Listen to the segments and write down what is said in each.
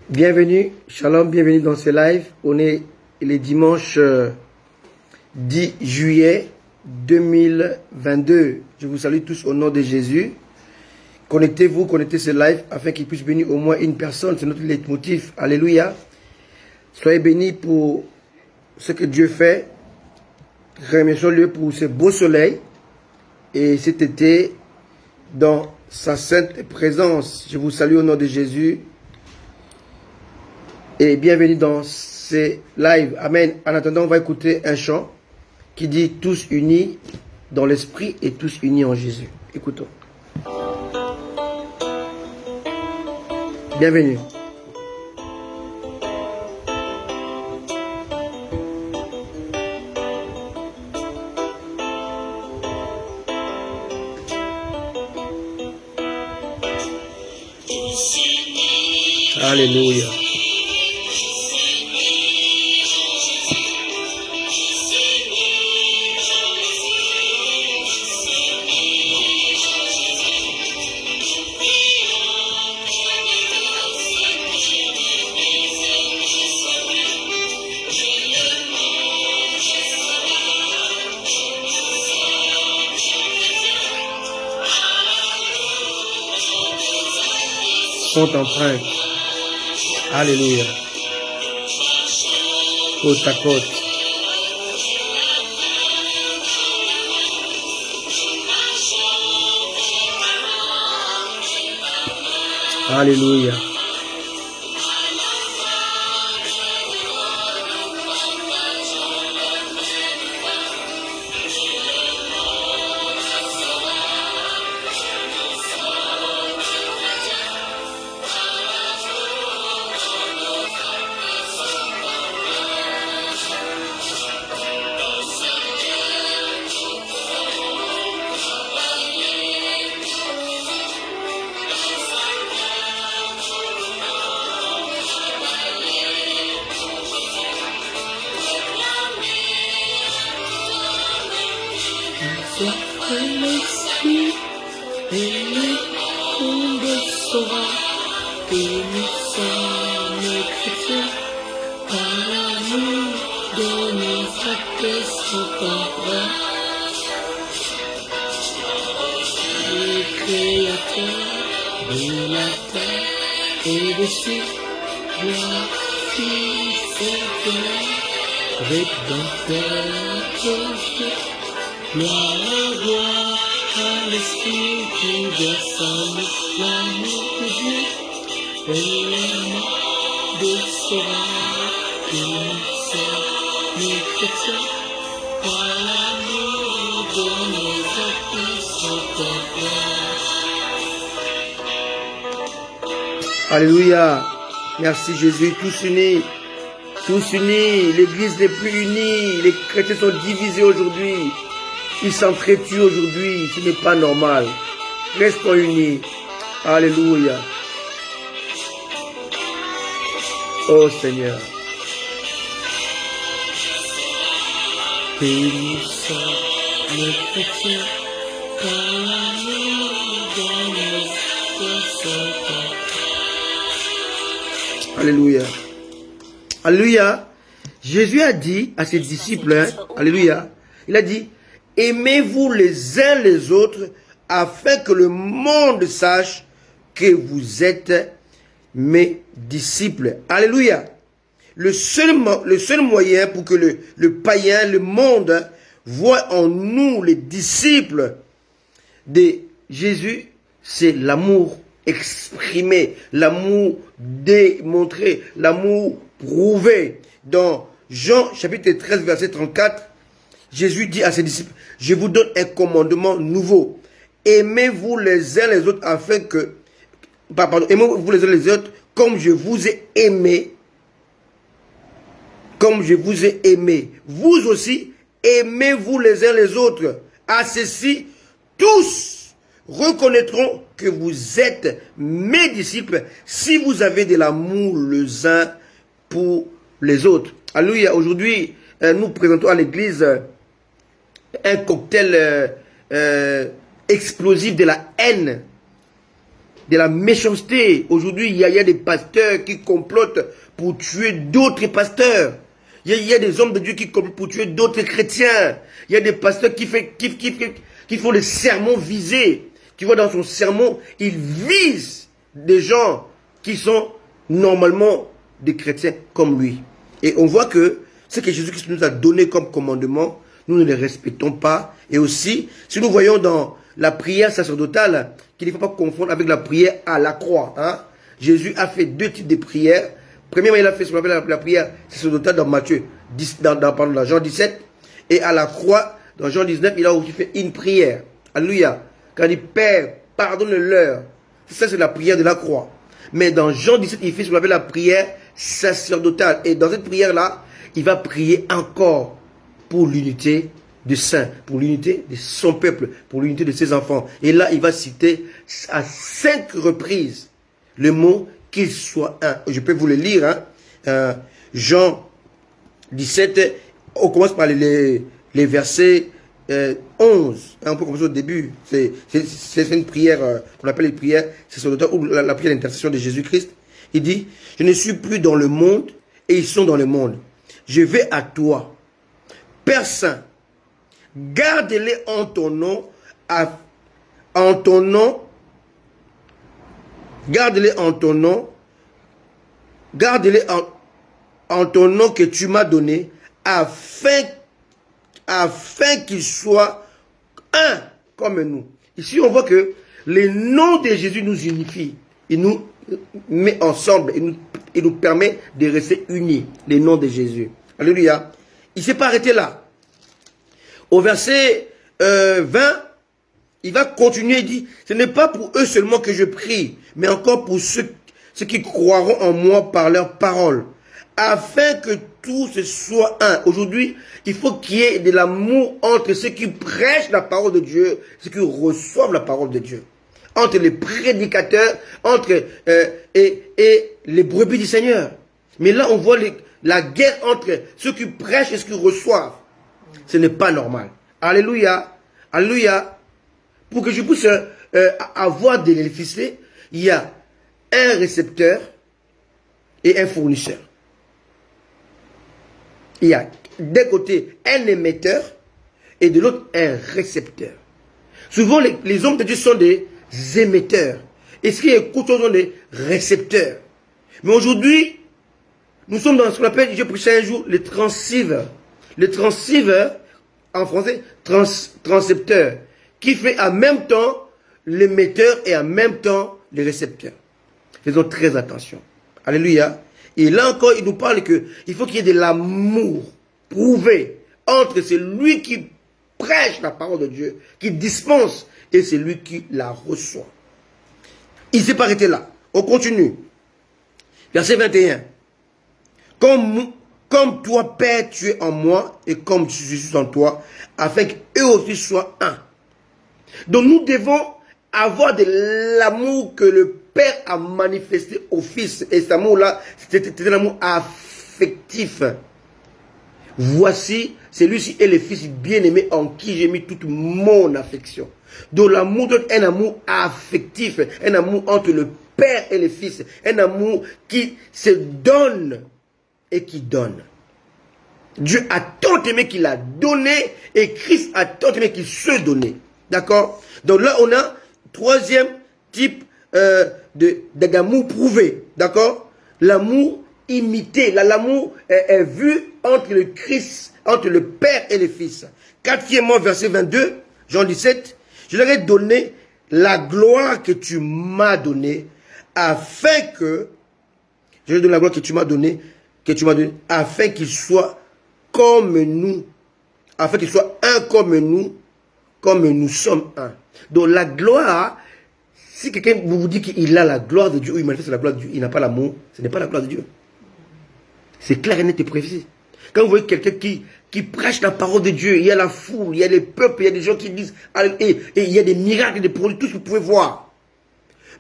Bienvenue, shalom, bienvenue dans ce live. On est les dimanches 10 juillet 2022. Je vous salue tous au nom de Jésus. Connectez-vous, connectez ce live afin qu'il puisse bénir au moins une personne. C'est notre leitmotiv. Alléluia. Soyez bénis pour ce que Dieu fait. Remercions-le pour ce beau soleil et cet été dans sa sainte présence. Je vous salue au nom de Jésus. Et bienvenue dans ces lives. Amen. En attendant, on va écouter un chant qui dit « Tous unis dans l'esprit et tous unis en Jésus ». Écoutons. Bienvenue. Alléluia. Sont empreintes. Alléluia. Côte à côte. Alléluia. L'esprit et le monde saura que nous sommes chrétiens par l'amour de nos actes sont empreints. Le Créateur de la terre et des cieux, gloire, Fils et Père, Rédempteur de Dieu. Gloire à l'Esprit qui verse en nous l'amour de Dieu et l'amour de savoir que nous sommes chrétiens par l'amour de nos actes sont empreints. Alléluia. Merci Jésus. Tous unis. Tous unis. L'église n'est plus unie. Les chrétiens sont divisés aujourd'hui. Ils s'entretuent aujourd'hui, ce n'est pas normal. Restons unis. Alléluia. Oh Seigneur. Que nous sommes chrétiens par l'amour de nos actes. Alléluia. Alléluia. Jésus a dit à ses disciples, alléluia, il a dit, aimez-vous les uns les autres afin que le monde sache que vous êtes mes disciples. Alléluia. Le seul moyen pour que le païen, le monde, voit en nous les disciples de Jésus, c'est l'amour exprimé, l'amour démontré, l'amour prouvé. Dans Jean chapitre 13, verset 34, Jésus dit à ses disciples, je vous donne un commandement nouveau. Aimez-vous les uns les autres afin que, aimez-vous les uns les autres comme je vous ai aimé. Comme je vous ai aimé. Vous aussi, aimez-vous les uns les autres. À ceci, tous reconnaîtront que vous êtes mes disciples si vous avez de l'amour les uns pour les autres. Alléluia. Aujourd'hui, nous présentons à l'église un cocktail explosif de la haine. de la méchanceté. Aujourd'hui, il y a des pasteurs qui complotent pour tuer d'autres pasteurs. Il y a des hommes de Dieu qui complotent pour tuer d'autres chrétiens. Il y a des pasteurs qui font des sermons visés. Tu vois, dans son sermon, il vise des gens qui sont normalement des chrétiens comme lui. Et on voit que ce que Jésus-Christ nous a donné comme commandement, nous ne les respectons pas. Et aussi, si nous voyons dans la prière sacerdotale, qu'il ne faut pas confondre avec la prière à la croix. Hein? Jésus a fait deux types de prières. Premièrement, il a fait ce qu'on appelle la prière sacerdotale dans Matthieu, dans Jean 17. Et à la croix, dans Jean 19, il a aussi fait une prière. Alléluia. Quand il dit, Père, pardonne-leur. Ça, c'est la prière de la croix. Mais dans Jean 17, il fait ce qu'on appelle la prière sacerdotale. Et dans cette prière-là, il va prier encore pour l'unité des saints, pour l'unité de son peuple, pour l'unité de ses enfants. Et là, il va citer à 5 reprises le mot qu'il soit un. Je peux vous le lire. Hein? Jean 17, on commence par les versets 11. On peut commencer au début. C'est une prière qu'on appelle les prières sacerdotales ou la prière d'intercession de Jésus-Christ. Il dit, je ne suis plus dans le monde et ils sont dans le monde. Je vais à toi. Père Saint, garde-les en ton nom, garde-les en ton nom, garde-les en ton nom que tu m'as donné, afin qu'ils soient un comme nous. Ici, on voit que le nom de Jésus nous unifie. Il nous met ensemble. Il nous permet de rester unis. Le nom de Jésus. Alléluia. Il ne s'est pas arrêté là. Au verset 20, il va continuer. Il dit, ce n'est pas pour eux seulement que je prie, mais encore pour ceux qui croiront en moi par leur parole. Afin que tous soient un. Aujourd'hui, il faut qu'il y ait de l'amour entre ceux qui prêchent la parole de Dieu et ceux qui reçoivent la parole de Dieu. Entre les prédicateurs, et les brebis du Seigneur. Mais là, on voit la guerre entre ceux qui prêchent et ceux qui reçoivent. Ce n'est pas normal. Alléluia. Alléluia. Pour que je puisse avoir de l'électricité, il y a un récepteur et un fournisseur. Il y a d'un côté un émetteur et de l'autre un récepteur. Souvent, les hommes de Dieu sont des émetteurs. Et ceux qui écoutent sont des récepteurs. Mais aujourd'hui, nous sommes dans ce qu'on appelle, je prêchais un jour, les transceivers. Le transceiver, en français, transcepteur, qui fait en même temps l'émetteur et en même temps le récepteur. Faisons très attention. Alléluia. Et là encore, il nous parle qu'il faut qu'il y ait de l'amour prouvé entre celui qui prêche la parole de Dieu, qui dispense, et celui qui la reçoit. Il ne s'est pas arrêté là. On continue. Verset 21. Comme toi, Père, tu es en moi, et comme je suis en toi, afin qu'eux aussi soient un. Donc nous devons avoir de l'amour que le Père a manifesté au Fils. Et cet amour-là, c'était un amour affectif. Voici, celui-ci est le Fils bien-aimé en qui j'ai mis toute mon affection. Donc l'amour doit être un amour affectif, un amour entre le Père et le Fils, un amour qui se donne et qui donne. Dieu a tant aimé qu'il a donné et Christ a tant aimé qu'il se donnait. D'accord? Donc là, on a troisième type d'amour prouvé. D'accord? L'amour imité. L'amour est vu entre le Christ, entre le Père et le Fils. Quatrièmement, verset 22, Jean 17. Je leur ai donné la gloire que tu m'as donnée, afin que, je leur donne la gloire que tu m'as donnée, afin qu'ils soient comme nous, afin qu'ils soient un comme nous sommes un. Donc la gloire, si quelqu'un vous dit qu'il a la gloire de Dieu, ou il manifeste la gloire de Dieu, il n'a pas l'amour, ce n'est pas la gloire de Dieu. C'est clair et net et précis. Quand vous voyez quelqu'un qui prêche la parole de Dieu, il y a la foule, il y a les peuples, il y a des gens qui disent, et il y a des miracles, des produits, tout ce que vous pouvez voir.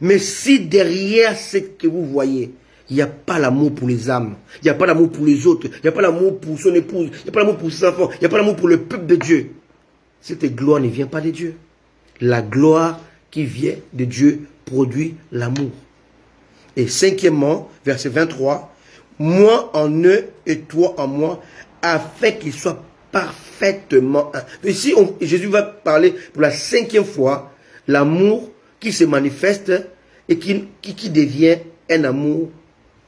Mais si derrière ce que vous voyez, il n'y a pas l'amour pour les âmes, il n'y a pas l'amour pour les autres, il n'y a pas l'amour pour son épouse, il n'y a pas l'amour pour ses enfants, il n'y a pas l'amour pour le peuple de Dieu, cette gloire ne vient pas de Dieu. La gloire qui vient de Dieu produit l'amour. Et cinquièmement, verset 23, moi en eux et toi en moi, afin qu'ils soient parfaitement un. Ici, Jésus va parler pour la 5e fois l'amour qui se manifeste et qui devient un amour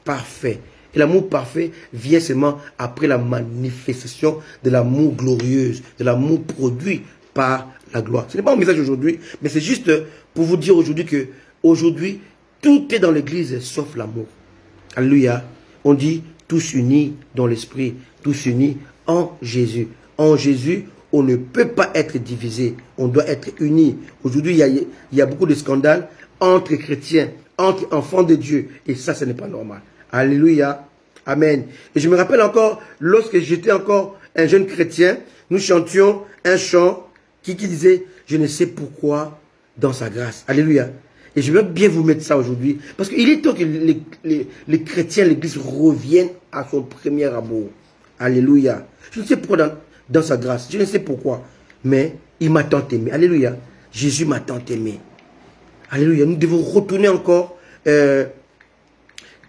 parfait. Et l'amour parfait vient seulement après la manifestation de l'amour glorieuse, de l'amour produit par la gloire. Ce n'est pas un message aujourd'hui, mais c'est juste pour vous dire aujourd'hui que aujourd'hui, tout est dans l'église sauf l'amour. Alléluia. On dit tous unis dans l'esprit, tous unis en Jésus. En Jésus, on ne peut pas être divisé. On doit être unis. Aujourd'hui, il y a beaucoup de scandales entre chrétiens, entre enfants de Dieu. Et ça, ce n'est pas normal. Alléluia. Amen. Et je me rappelle encore, lorsque j'étais encore un jeune chrétien, nous chantions un chant qui disait « Je ne sais pourquoi dans sa grâce ». Alléluia. Et je veux bien vous mettre ça aujourd'hui. Parce qu'il est temps que les chrétiens, l'église reviennent à son premier amour. Alléluia. Je ne sais pourquoi dans sa grâce. Je ne sais pourquoi. Mais il m'a tant aimé. Alléluia. Jésus m'a tant aimé. Alléluia. Nous devons retourner encore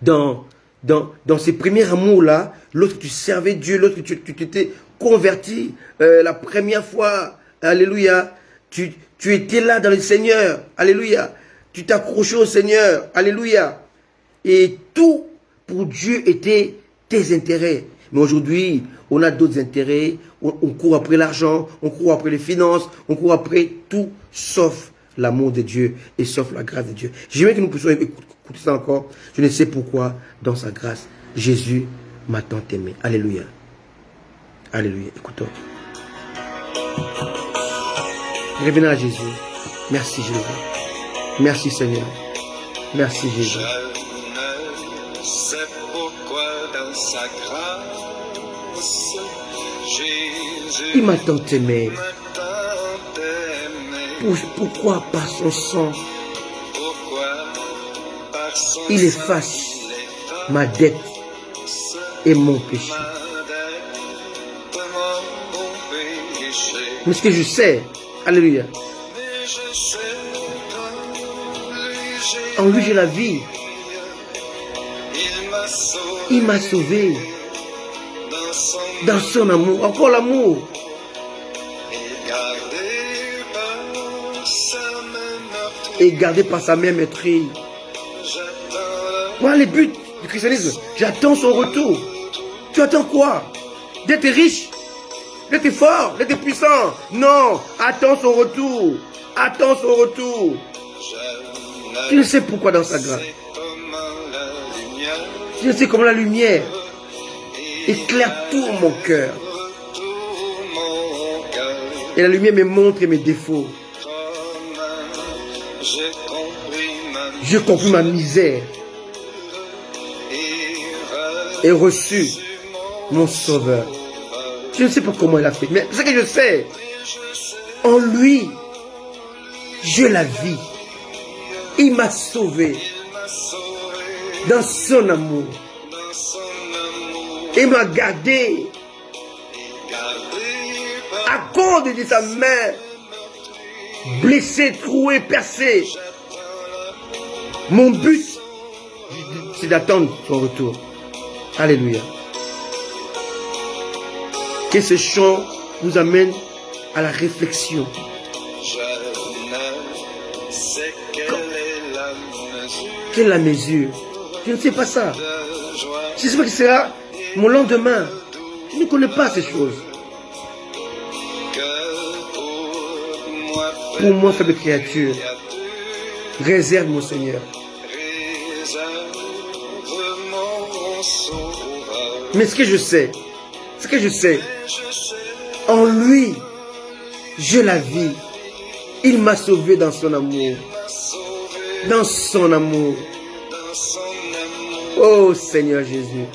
dans ces premiers amours-là. Lorsque tu servais Dieu, lorsque tu t'étais converti la première fois. Alléluia. Tu étais là dans le Seigneur. Alléluia. Tu t'accrochais au Seigneur. Alléluia. Et tout pour Dieu était tes intérêts. Mais aujourd'hui, on a d'autres intérêts. On court après l'argent, on court après les finances, on court après tout sauf l'amour de Dieu et sauf la grâce de Dieu. J'aimerais que nous puissions écouter ça encore. Je ne sais pourquoi, dans sa grâce, Jésus m'a tant aimé. Alléluia. Alléluia. Écoutons. Revenons à Jésus. Merci Jésus. Merci Seigneur. Merci Jésus. Je ne sais pourquoi dans sa grâce, Jésus Il m'a tant aimé. m'a tant aimé. Pourquoi par son sang, Pourquoi par son il sang, efface il efface ma dette et mon péché. ma dette, mon péché. Mais ce que je sais, alléluia, Mais je sais en lui j'ai la vie. Il m'a sauvé dans son amour. Encore l'amour. Et gardé par sa main maîtrise. Voilà le but du christianisme. J'attends son retour. Tu attends quoi? D'être riche? D'être fort? D'être puissant? Non. Attends son retour. Attends son retour. Tu ne sais pourquoi dans sa grâce. Je ne sais comment la lumière éclaire tout mon cœur. Et la lumière me montre mes défauts. J'ai compris ma misère et reçu mon sauveur. Je ne sais pas comment il a fait, mais ce que je sais, en lui, j'ai la vie. Il m'a sauvé dans son amour. Il m'a gardé à cause de sa main blessée, trouée, percée. Mon but, c'est d'attendre son retour. Alléluia. Que ce chant vous amène à la réflexion. Quelle est la mesure? Je ne sais pas ça. Je ne sais pas que ce sera mon lendemain. Je ne connais pas ces choses. Pour moi, faible créature, réserve mon Seigneur. Mais ce que je sais, en lui, j'ai la vie. Il m'a sauvé dans son amour. Dans son amour. Oh Seigneur Jésus.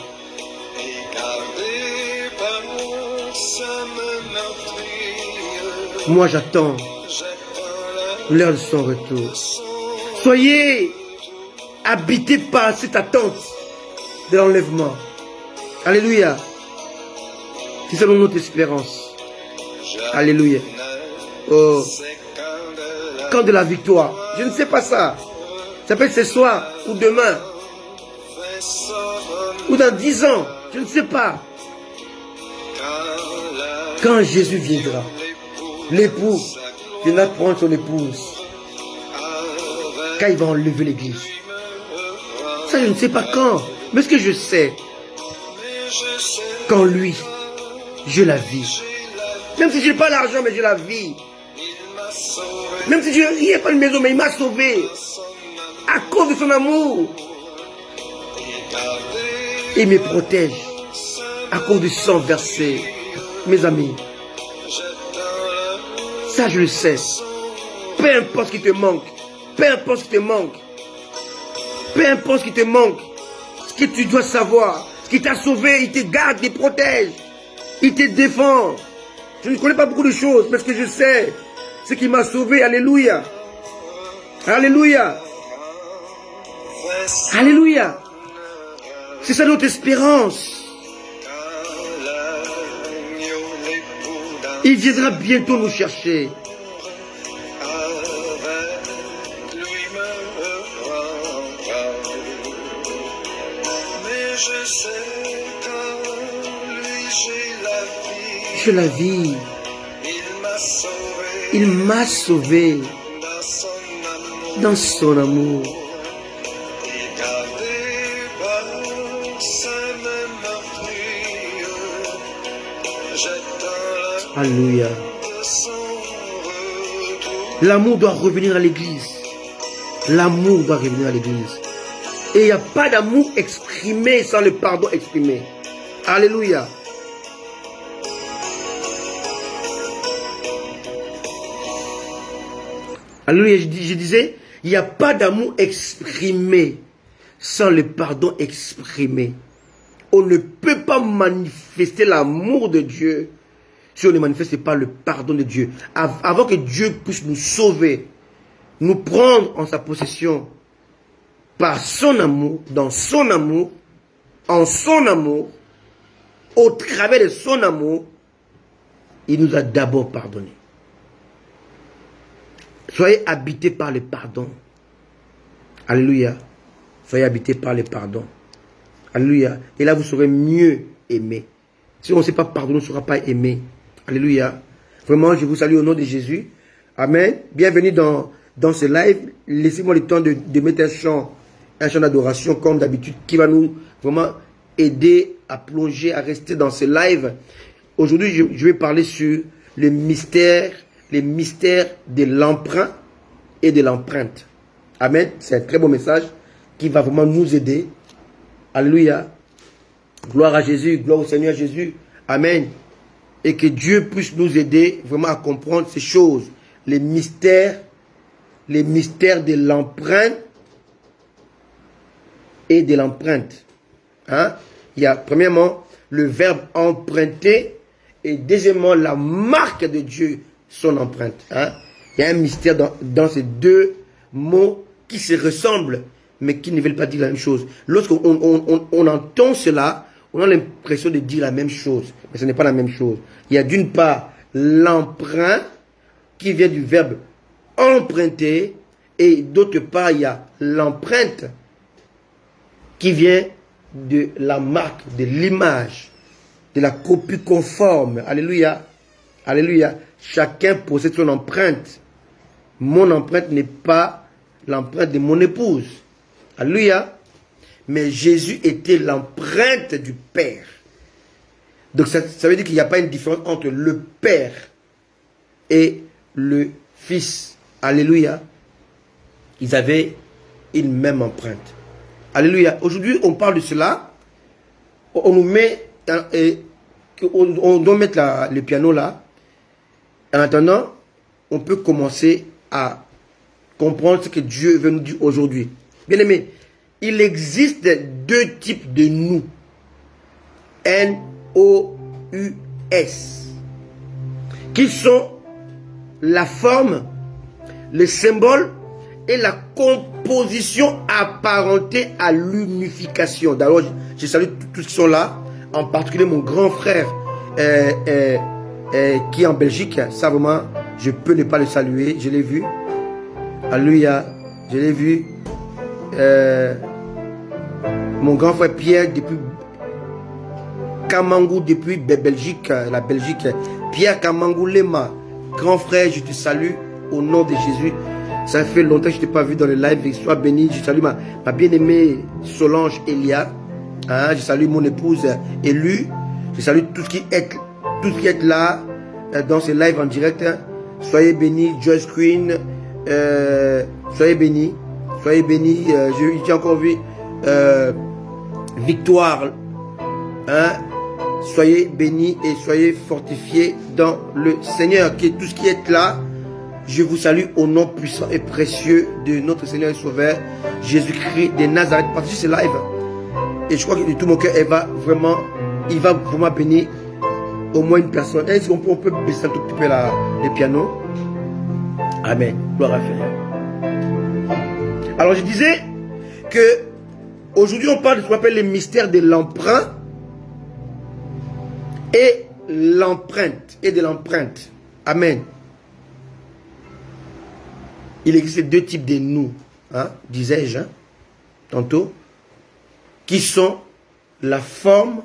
Moi j'attends l'heure de son retour. Soyez habités par cette attente de l'enlèvement. Alléluia. C'est selon notre espérance. Alléluia. Oh. Quand de la victoire. Je ne sais pas ça. Ça peut être ce soir ou demain. Ou dans 10 ans. Je ne sais pas. Quand Jésus viendra, l'époux viendra prendre son épouse. Quand il va enlever l'église. Ça, je ne sais pas quand. Mais ce que je sais, quand lui, je la vis. Même si je n'ai pas l'argent, mais je la vis. Même si il n'y a pas de maison, mais il m'a sauvé. À cause de son amour. Il me protège. À cause du sang versé. Mes amis. Ça, je le sais. Peu importe ce qui te manque. Peu importe ce qui te manque. Peu importe ce qui te manque. Ce que tu dois savoir. Ce qui t'a sauvé, il te garde, il te protège. Il te défend. Je ne connais pas beaucoup de choses, mais ce que je sais, c'est qu'il m'a sauvé. Alléluia. Alléluia. Alléluia. C'est ça notre espérance. Il viendra bientôt nous chercher. Je la vis. Il m'a sauvé dans son amour. Alléluia. L'amour doit revenir à l'église. L'amour doit revenir à l'église. Et il n'y a pas d'amour exprimé sans le pardon exprimé. Alléluia. Alléluia, je disais, il n'y a pas d'amour exprimé sans le pardon exprimé. On ne peut pas manifester l'amour de Dieu si on ne manifeste pas le pardon de Dieu. Avant que Dieu puisse nous sauver, nous prendre en sa possession par son amour, dans son amour, en son amour, au travers de son amour, il nous a d'abord pardonné. Soyez habités par le pardon. Alléluia. Soyez habités par le pardon. Alléluia. Et là, vous serez mieux aimés. Si on ne sait pas pardonner, on ne sera pas aimé. Alléluia. Vraiment, je vous salue au nom de Jésus. Amen. Bienvenue dans ce live. Laissez-moi le temps de mettre un chant d'adoration comme d'habitude qui va nous vraiment aider à plonger, à rester dans ce live. Aujourd'hui, je vais parler sur les mystères de l'emprunt et de l'empreinte. Amen. C'est un très beau message qui va vraiment nous aider. Alléluia. Gloire à Jésus, gloire au Seigneur Jésus. Amen. Et que Dieu puisse nous aider vraiment à comprendre ces choses. Les mystères de l'empreinte et de l'empreinte. Hein? Il y a premièrement le verbe emprunter et deuxièmement la marque de Dieu, son empreinte. Hein? Il y a un mystère dans ces deux mots qui se ressemblent mais qui ne veulent pas dire la même chose. Lorsqu'on entend cela, on a l'impression de dire la même chose, mais ce n'est pas la même chose. Il y a d'une part l'emprunt qui vient du verbe emprunter et d'autre part il y a l'empreinte qui vient de la marque, de l'image, de la copie conforme. Alléluia. Alléluia. Chacun possède son empreinte. Mon empreinte n'est pas l'empreinte de mon épouse. Alléluia. Mais Jésus était l'empreinte du Père. Donc ça veut dire qu'il n'y a pas une différence entre le Père et le Fils. Alléluia. Ils avaient une même empreinte. Alléluia. Aujourd'hui, on parle de cela. On nous met, on doit mettre le piano là. En attendant, on peut commencer à comprendre ce que Dieu veut nous dire aujourd'hui. Bien aimé, il existe deux types de nous. N-O-U-S. Qui sont la forme, le symbole et la composition apparentée à l'unification. D'abord, je salue tous ceux qui sont là, en particulier mon grand frère qui est en Belgique. Ça vraiment, je peux ne pas le saluer, je l'ai vu. Alléluia. Je l'ai vu. Mon grand frère Pierre depuis Kamangou, depuis Belgique, la Belgique. Pierre Kamangou Lema. Grand frère, je te salue au nom de Jésus. Ça fait longtemps que je ne t'ai pas vu dans le live. Sois béni. Je salue ma bien-aimée Solange Elia. Hein, je salue mon épouse Élue. Je salue tout ce qui est là dans ce live en direct. Soyez bénis, Joyce Queen. Soyez bénis. Soyez bénis. J'ai encore vu Victoire. Hein, soyez bénis et soyez fortifiés dans le Seigneur. Que tout ce qui est là, je vous salue au nom puissant et précieux de notre Seigneur et Sauveur, Jésus-Christ de Nazareth. Partagez ce live. Et je crois que de tout mon cœur, il va vraiment bénir au moins une personne. Est-ce qu'on peut baisser un tout petit peu le piano? Amen. Gloire à Dieu. Alors je disais que aujourd'hui on parle de ce qu'on appelle les mystères de l'emprunt et l'empreinte et de l'empreinte. Amen. Il existe deux types de nous, hein, disais-je, hein, tantôt, qui sont la forme,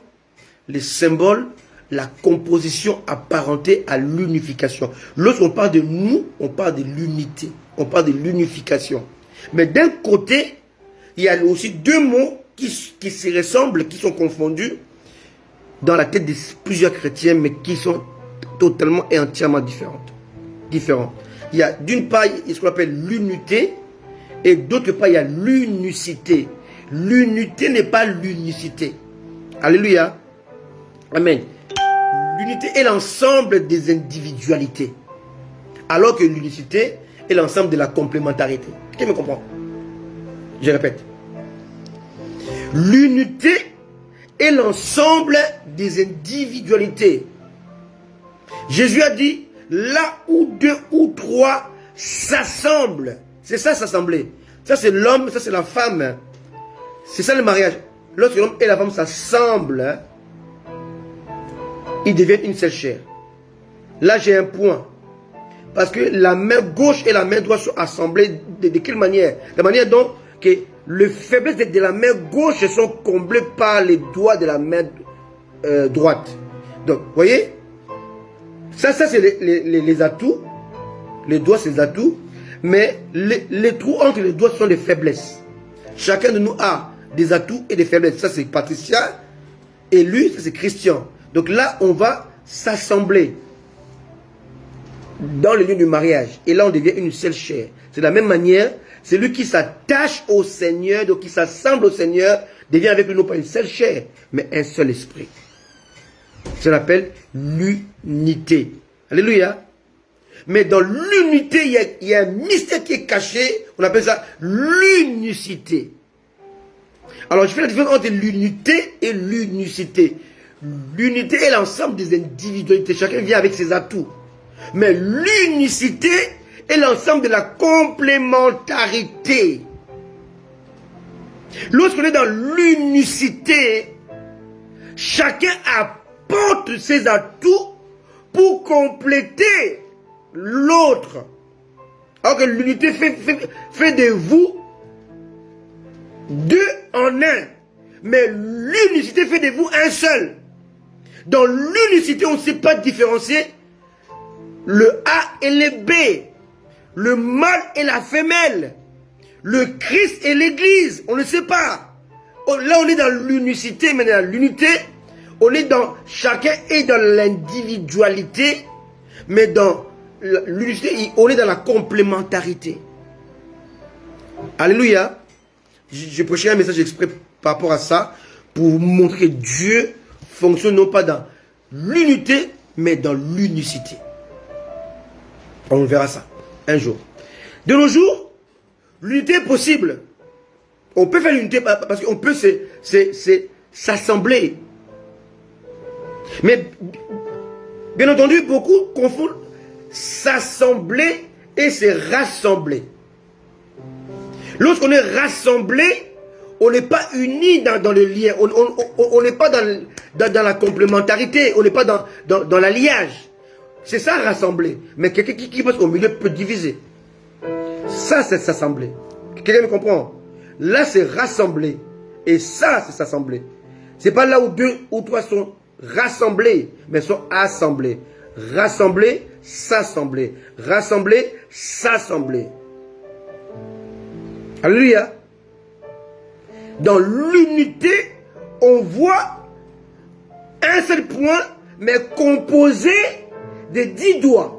les symboles, la composition apparentée à l'unification. Lorsqu'on parle de nous, on parle de l'unité, on parle de l'unification. Mais d'un côté, il y a aussi deux mots qui se ressemblent, qui sont confondus dans la tête de plusieurs chrétiens, mais qui sont totalement et entièrement différents. Il y a d'une part ce qu'on appelle l'unité, et d'autre part il y a l'unicité. L'unité n'est pas l'unicité. Alléluia. Amen. L'unité est l'ensemble des individualités, alors que l'unicité est l'ensemble de la complémentarité. Qui me comprend? Je répète. L'unité est l'ensemble des individualités. Jésus a dit, là où deux ou trois s'assemblent. C'est ça, s'assembler. Ça, c'est l'homme, ça, c'est la femme. C'est ça le mariage. Lorsque l'homme et la femme s'assemblent, ils deviennent une seule chair. Là, j'ai un point. Parce que la main gauche et la main droite sont assemblées de quelle manière? De manière dont que les faiblesses de la main gauche sont comblées par les doigts de la main droite. Donc, vous voyez? Ça c'est les atouts. Les doigts, c'est les atouts. Mais les trous entre les doigts sont des faiblesses. Chacun de nous a des atouts et des faiblesses. Ça, c'est Patricia. Et lui, ça, c'est Christian. Donc là, on va s'assembler dans le lieu du mariage. Et là, on devient une seule chair. C'est de la même manière, celui qui s'attache au Seigneur, donc qui s'assemble au Seigneur, devient avec lui non pas une seule chair, mais un seul esprit. Ça s'appelle l'unité. Alléluia. Mais dans l'unité, il y a un mystère qui est caché. On appelle ça l'unicité. Alors, je fais la différence entre l'unité et l'unicité. L'unité est l'ensemble des individualités. Chacun vient avec ses atouts. Mais l'unicité est l'ensemble de la complémentarité. Lorsqu'on est dans l'unicité, chacun apporte ses atouts pour compléter l'autre. Alors que l'unité fait de vous deux en un. Mais l'unicité fait de vous un seul. Dans l'unicité, on ne sait pas différencier le A et le B, le mâle et la femelle, le Christ et l'Église. On ne sait pas. Là, on est dans l'unicité, mais dans l'unité, on est dans, chacun est dans l'individualité, mais dans l'unicité, on est dans la complémentarité. Alléluia. J'ai prêché un message exprès par rapport à ça, pour vous montrer que Dieu fonctionne non pas dans l'unité, mais dans l'unicité. On verra ça un jour. De nos jours, l'unité est possible. On peut faire l'unité parce qu'on peut s'assembler. Mais, bien entendu, beaucoup confondent s'assembler et se rassembler. Lorsqu'on est rassemblé, on n'est pas unis dans le lien. On n'est pas dans la complémentarité. On n'est pas dans l'alliage. C'est ça, rassembler. Mais quelqu'un qui passe au milieu peut diviser. Ça, c'est s'assembler. Quelqu'un me comprend? Là, c'est rassembler. Et ça, c'est s'assembler. C'est pas là où 2 ou 3 sont rassemblés, mais sont assemblés. Rassembler, s'assembler. Rassembler, s'assembler. Alléluia. Dans l'unité, on voit un seul point, mais composé de 10 doigts.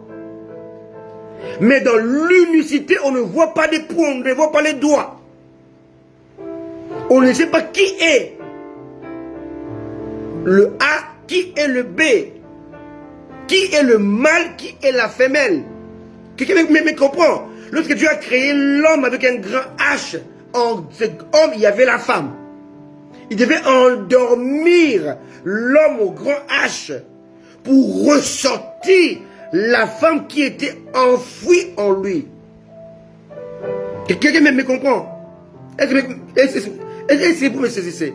Mais dans l'unicité, on ne voit pas des points, on ne voit pas les doigts. On ne sait pas qui est le A, qui est le B, qui est le mâle, qui est la femelle. Quelqu'un me comprend? Lorsque Dieu a créé l'homme avec un grand H, en cet homme, il y avait la femme. Il devait endormir l'homme au grand H pour ressortir la femme qui était enfouie en lui. Quelqu'un me comprend? Est-ce que vous me saisissez?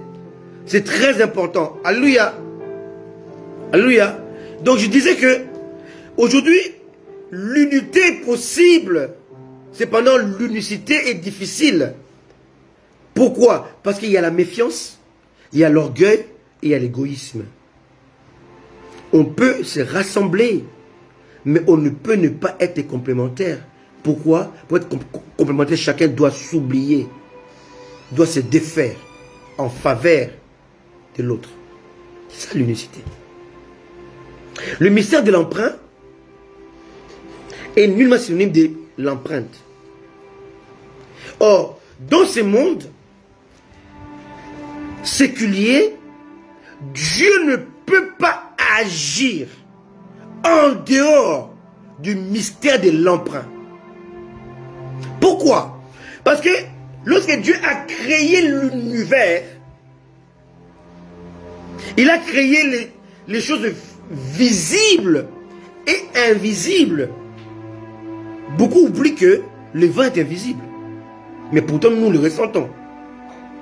C'est très important. Alléluia. Alléluia. Donc je disais que aujourd'hui, l'unité est possible. Cependant, l'unicité est difficile. Pourquoi? Parce qu'il y a la méfiance, il y a l'orgueil et il y a l'égoïsme. On peut se rassembler, mais on ne peut ne pas être complémentaire. Pourquoi? Pour être complémentaire, chacun doit s'oublier, doit se défaire en faveur de l'autre. C'est ça l'unicité. Le mystère de l'emprunt est nullement synonyme de l'empreinte. Or, dans ce monde séculier, Dieu ne peut pas agir en dehors du mystère de l'emprunt. Pourquoi? Parce que lorsque Dieu a créé l'univers, il a créé les choses visibles et invisibles. Beaucoup oublient que le vent est invisible. Mais pourtant, nous le ressentons.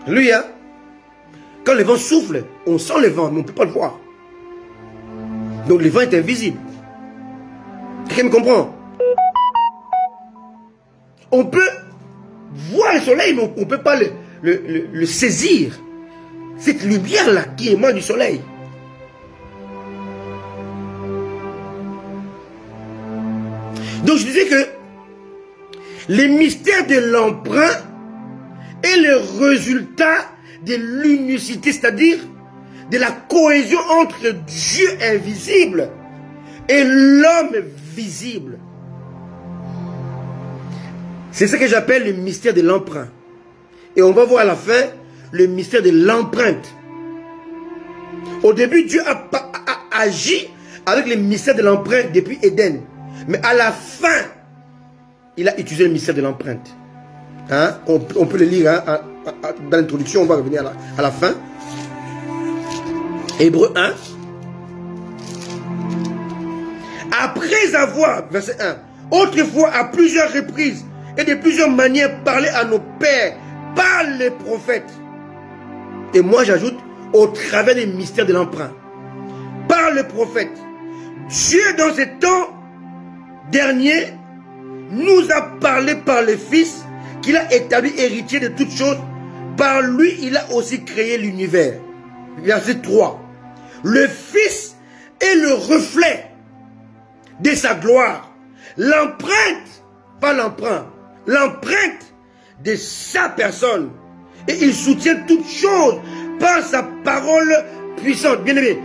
Alléluia. Quand le vent souffle, on sent le vent, mais on ne peut pas le voir. Donc le vent est invisible. Quelqu'un me comprend? On peut voir le soleil, mais on ne peut pas le saisir. Cette lumière-là qui émane du soleil. Donc je disais que les mystères de l'emprunt est le résultat de l'unicité, c'est-à-dire de la cohésion entre Dieu invisible et l'homme visible. C'est ce que j'appelle le mystère de l'emprunt. Et on va voir à la fin le mystère de l'empreinte. Au début, Dieu a agi avec le mystère de l'empreinte depuis Éden. Mais à la fin, il a utilisé le mystère de l'empreinte. Hein? On peut le lire hein, dans l'introduction, on va revenir à la fin. Hébreux 1. Après avoir, verset 1, autrefois à plusieurs reprises et de plusieurs manières parlé à nos pères par les prophètes. Et moi j'ajoute, au travers des mystères de l'emprunt. Par les prophètes. Dieu dans ces temps derniers nous a parlé par le Fils qu'il a établi héritier de toutes choses. Par lui, il a aussi créé l'univers. Verset 3. Le Fils est le reflet de sa gloire. L'empreinte, pas l'emprunt, l'empreinte de sa personne. Et il soutient toutes choses par sa parole puissante. Bien aimé,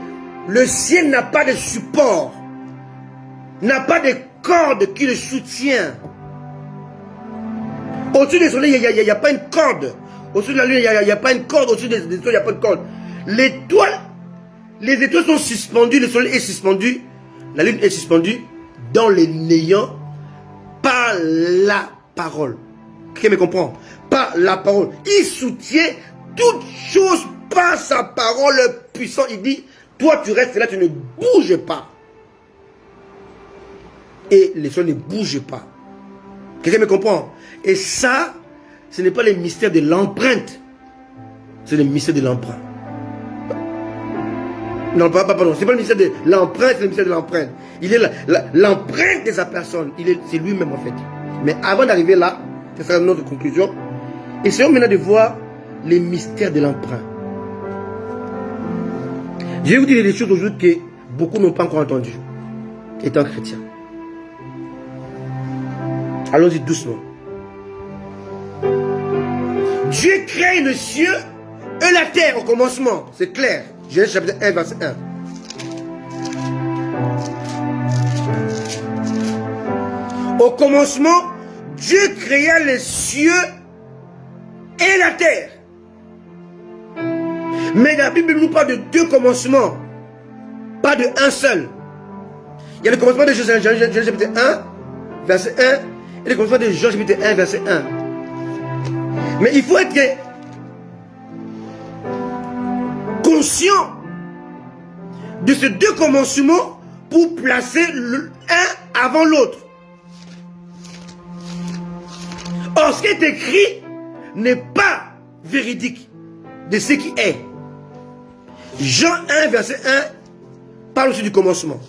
le ciel n'a pas de support, n'a pas de corde qui le soutient. Au-dessus du soleil, il n'y a pas une corde. Au-dessus de la lune, il n'y a pas une corde. Au-dessus des étoiles, il n'y a pas de corde. Les étoiles sont suspendues, le soleil est suspendu, la lune est suspendue dans le néant par la parole. Quelqu'un me comprend? Par la parole. Il soutient toutes choses par sa parole puissante. Il dit, toi tu restes là, tu ne bouges pas. Et les soleil ne bouge pas. Quelqu'un me comprend? Et ça, ce n'est pas le mystère de l'empreinte. C'est le mystère de l'emprunt. Non, pardon, c'est pas le mystère de l'empreinte, c'est le mystère de l'empreinte. Il est l'empreinte de sa personne. C'est lui-même en fait. Mais avant d'arriver là, Ce sera notre conclusion. Essayons maintenant de voir les mystères de l'emprunt. Je vais vous dire des choses aujourd'hui que beaucoup n'ont pas encore entendues, étant chrétiens. Allons-y doucement. Dieu crée le ciel et la terre au commencement. C'est clair. Genèse chapitre 1, verset 1. Au commencement, Dieu créa les cieux et la terre. Mais la Bible nous parle de deux commencements, pas de un seul. Il y a le commencement de Genèse chapitre 1, verset 1, et le commencement de Jean chapitre 1, verset 1. Mais il faut être conscient de ces deux commencements pour placer l'un avant l'autre. Or, ce qui est écrit n'est pas véridique de ce qui est. Jean 1, verset 1, parle aussi du commencement.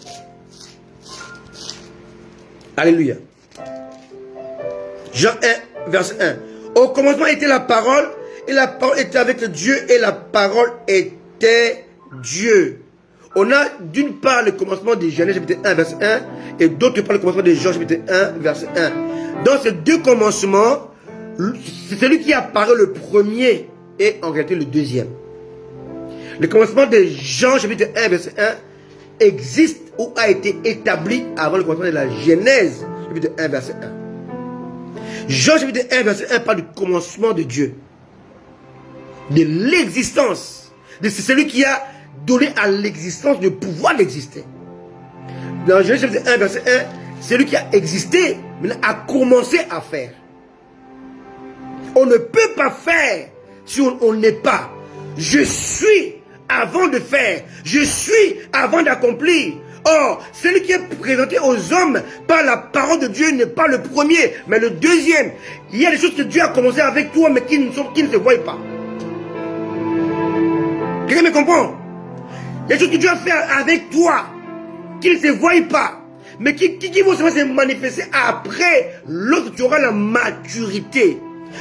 Alléluia. Jean 1, verset 1. Au commencement était la parole, et la parole était avec Dieu, et la parole était Dieu. On a d'une part le commencement de Genèse chapitre 1, verset 1, et d'autre part le commencement de Jean chapitre 1, verset 1. Dans ces deux commencements, c'est celui qui apparaît le premier et en réalité le deuxième. Le commencement de Jean chapitre 1, verset 1 existe ou a été établi avant le commencement de la Genèse chapitre 1, verset 1. Jean chapitre 1, verset 1 parle du commencement de Dieu, de l'existence, de celui qui a donné à l'existence le pouvoir d'exister. Dans Genèse chapitre 1, verset 1, celui qui a existé, mais a commencé à faire. On ne peut pas faire si on n'est pas. Je suis avant de faire. Je suis avant d'accomplir. Or, celui qui est présenté aux hommes par la parole de Dieu n'est pas le premier, mais le deuxième. Il y a des choses que Dieu a commencé avec toi, mais qui ne se voient pas. Quelqu'un me comprend? Il y a des choses que Dieu a fait avec toi, qui ne se voient pas, mais qui vont se manifester après, lorsque tu auras la maturité.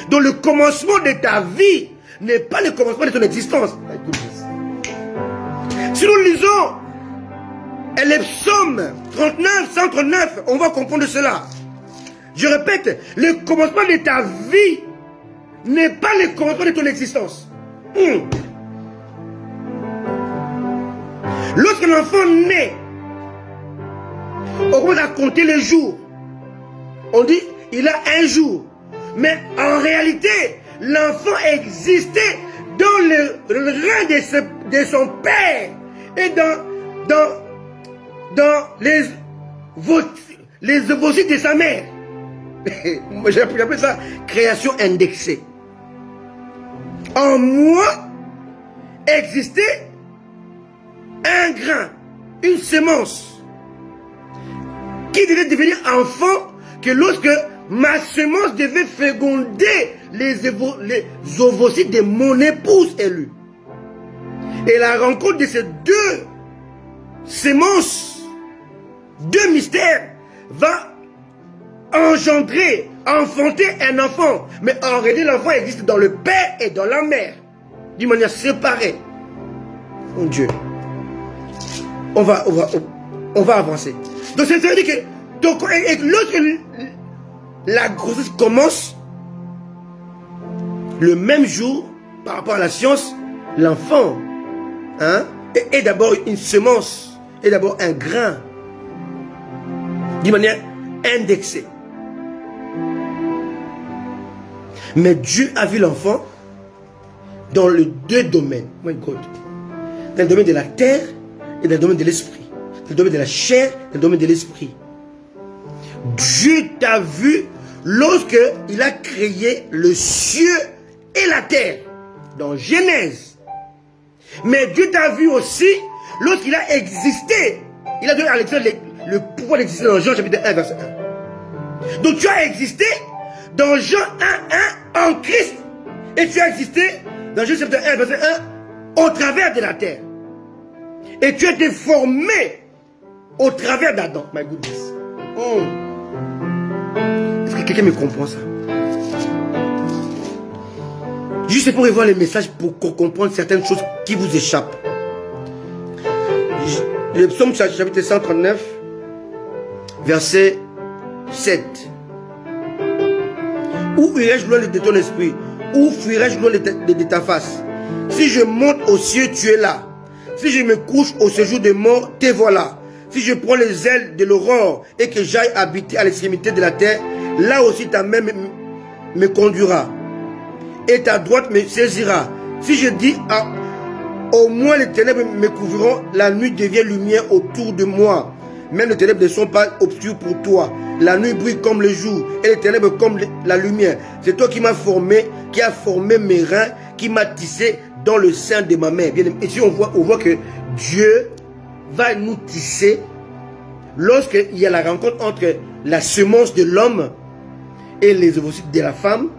Donc le commencement de ta vie n'est pas le commencement de ton existence. Si nous lisons les psaumes 39, 139, on va comprendre cela. Je répète, le commencement de ta vie n'est pas le commencement de ton existence. Lorsque l'enfant naît, on commence à compter les jours. On dit, il a un jour. Mais en réalité, l'enfant existait dans le rein de son père et dans les ovocytes de sa mère. J'appelle ça création indexée. En moi existait un grain, une semence qui devait devenir enfant, que lorsque ma semence devait féconder les ovocytes de mon épouse élue. Et la rencontre de ces deux semences, deux mystères, va engendrer, enfanter un enfant. Mais en réalité, l'enfant existe dans le père et dans la mère, d'une manière séparée. Mon Dieu. On va avancer. Donc, ça veut dire que lorsque la grossesse commence, le même jour, par rapport à la science, l'enfant est d'abord une semence, est d'abord un grain, d'une manière indexée. Mais Dieu a vu l'enfant dans les deux domaines. My God. Dans le domaine de la terre et dans le domaine de l'esprit. Dans le domaine de la chair et dans le domaine de l'esprit. Dieu t'a vu lorsque il a créé le ciel et la terre. Dans Genèse. Mais Dieu t'a vu aussi lorsqu'il a existé. Il a donné à l'existence le pouvoir d'exister dans Jean chapitre 1, verset 1. Donc tu as existé dans Jean 1, 1 en Christ. Et tu as existé dans Jean chapitre 1, verset 1 au travers de la terre. Et tu as été formé au travers d'Adam. My goodness. Est-ce que quelqu'un me comprend ça? Juste pour revoir les messages pour comprendre certaines choses qui vous échappent. Le psaume chapitre 139, verset 7. Où irai-je loin de ton esprit? Où fuirai-je loin de ta face? Si je monte aux cieux, tu es là. Si je me couche au séjour des morts, te voilà. Si je prends les ailes de l'aurore et que j'aille habiter à l'extrémité de la terre, là aussi ta main me conduira et ta droite me saisira. Si je dis au moins les ténèbres me couvriront, la nuit devient lumière autour de moi. Même les ténèbres ne sont pas obscures pour toi. La nuit brille comme le jour et les ténèbres comme la lumière. C'est toi qui m'as formé, qui a formé mes reins, qui m'a tissé dans le sein de ma mère. Et ici on voit que Dieu va nous tisser lorsqu'il y a la rencontre entre la semence de l'homme et les ovocytes de la femme.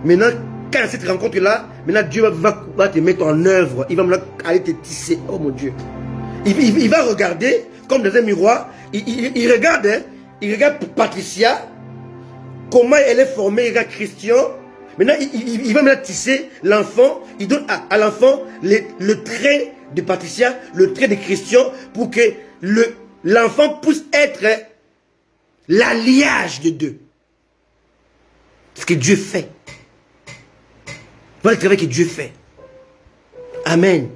Maintenant, quand cette rencontre-là, maintenant Dieu va te mettre en œuvre. Il va aller te tisser. Oh mon Dieu. Il va regarder comme dans un miroir. Il regarde, hein, il regarde Patricia, comment elle est formée, il regarde Christian. Maintenant, il va maintenant tisser l'enfant. Il donne à l'enfant le trait de Patricia, le trait de Christian, pour que l'enfant puisse être l'alliage de deux. Ce que Dieu fait. Voilà le travail que Dieu fait. Amen.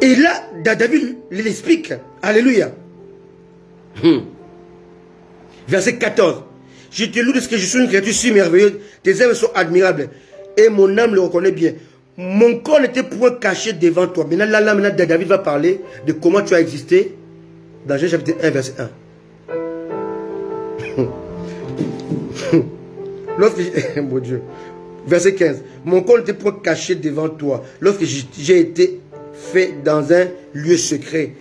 Et là, David l'explique. Alléluia. Verset 14. Je te loue de ce que je suis une créature si merveilleuse. Tes œuvres sont admirables. Et mon âme le reconnaît bien. Mon corps n'était point caché devant toi. Maintenant, maintenant, David va parler de comment tu as existé. Dans Genèse chapitre 1, verset 1. Mon Dieu. Verset 15. Mon corps n'était point caché devant toi. Lorsque j'ai été fait dans un lieu secret,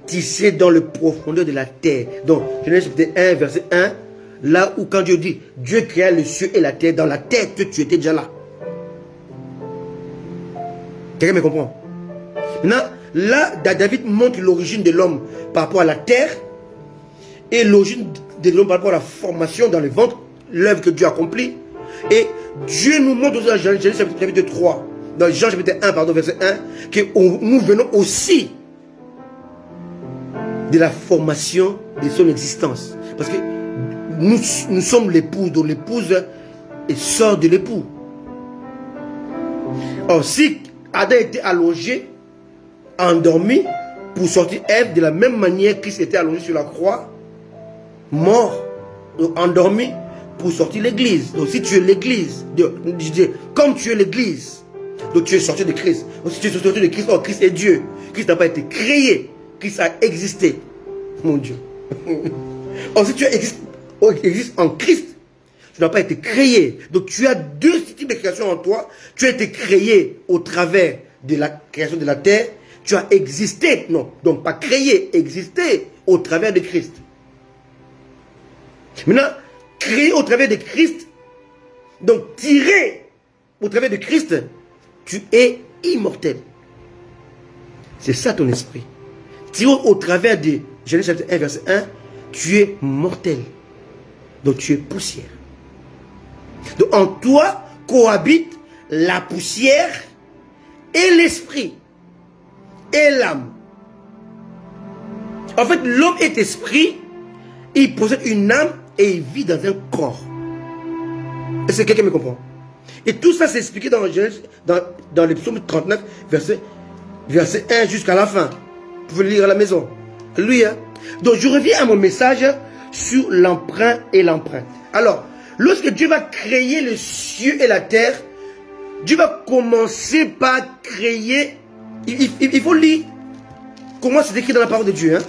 tissé dans le profondeur de la terre. Donc, Genèse chapitre 1, verset 1. Là où quand Dieu dit, Dieu créa le ciel et la terre, dans la terre, tu étais déjà là. Quelqu'un me comprend? Maintenant, là, David montre l'origine de l'homme par rapport à la terre et l'origine de l'homme par rapport à la formation dans le ventre, l'œuvre que Dieu accomplit. Et Dieu nous montre aussi dans Genèse chapitre 3, dans Jean chapitre 1, pardon, verset 1, que nous venons aussi de la formation de son existence. Parce que nous sommes l'épouse, dont l'épouse est sort de l'époux. Or, si Adam était allongé, endormi, pour sortir Ève, de la même manière Christ était allongé sur la croix, mort, endormi, pour sortir l'église. Donc si tu es l'église, comme tu es l'église, donc tu es sorti de Christ. Donc si tu es sorti de Christ, oh, Christ est Dieu. Christ n'a pas été créé, Christ a existé. Mon Dieu. Or si tu existes en Christ, tu n'as pas été créé. Donc tu as deux types de création en toi. Tu as été créé au travers de la création de la terre. Tu as existé, non, donc pas créé, existé au travers de Christ. Maintenant, créé au travers de Christ, donc tiré au travers de Christ, tu es immortel. C'est ça ton esprit. Tiré au travers de Genèse chapitre 1, verset 1, tu es mortel. Donc tu es poussière. Donc en toi cohabite la poussière et l'esprit et l'âme. En fait, l'homme est esprit, il possède une âme et il vit dans un corps. Est-ce que quelqu'un me comprend? Et tout ça c'est expliqué dans le psaume 39, verset 1 jusqu'à la fin. Vous pouvez le lire à la maison. Alléluia. Donc je reviens à mon message sur l'emprunt et l'empreinte. Alors, lorsque Dieu va créer le ciel et la terre, Dieu va commencer par créer. Il faut lire comment c'est écrit dans la parole de Dieu. Hein?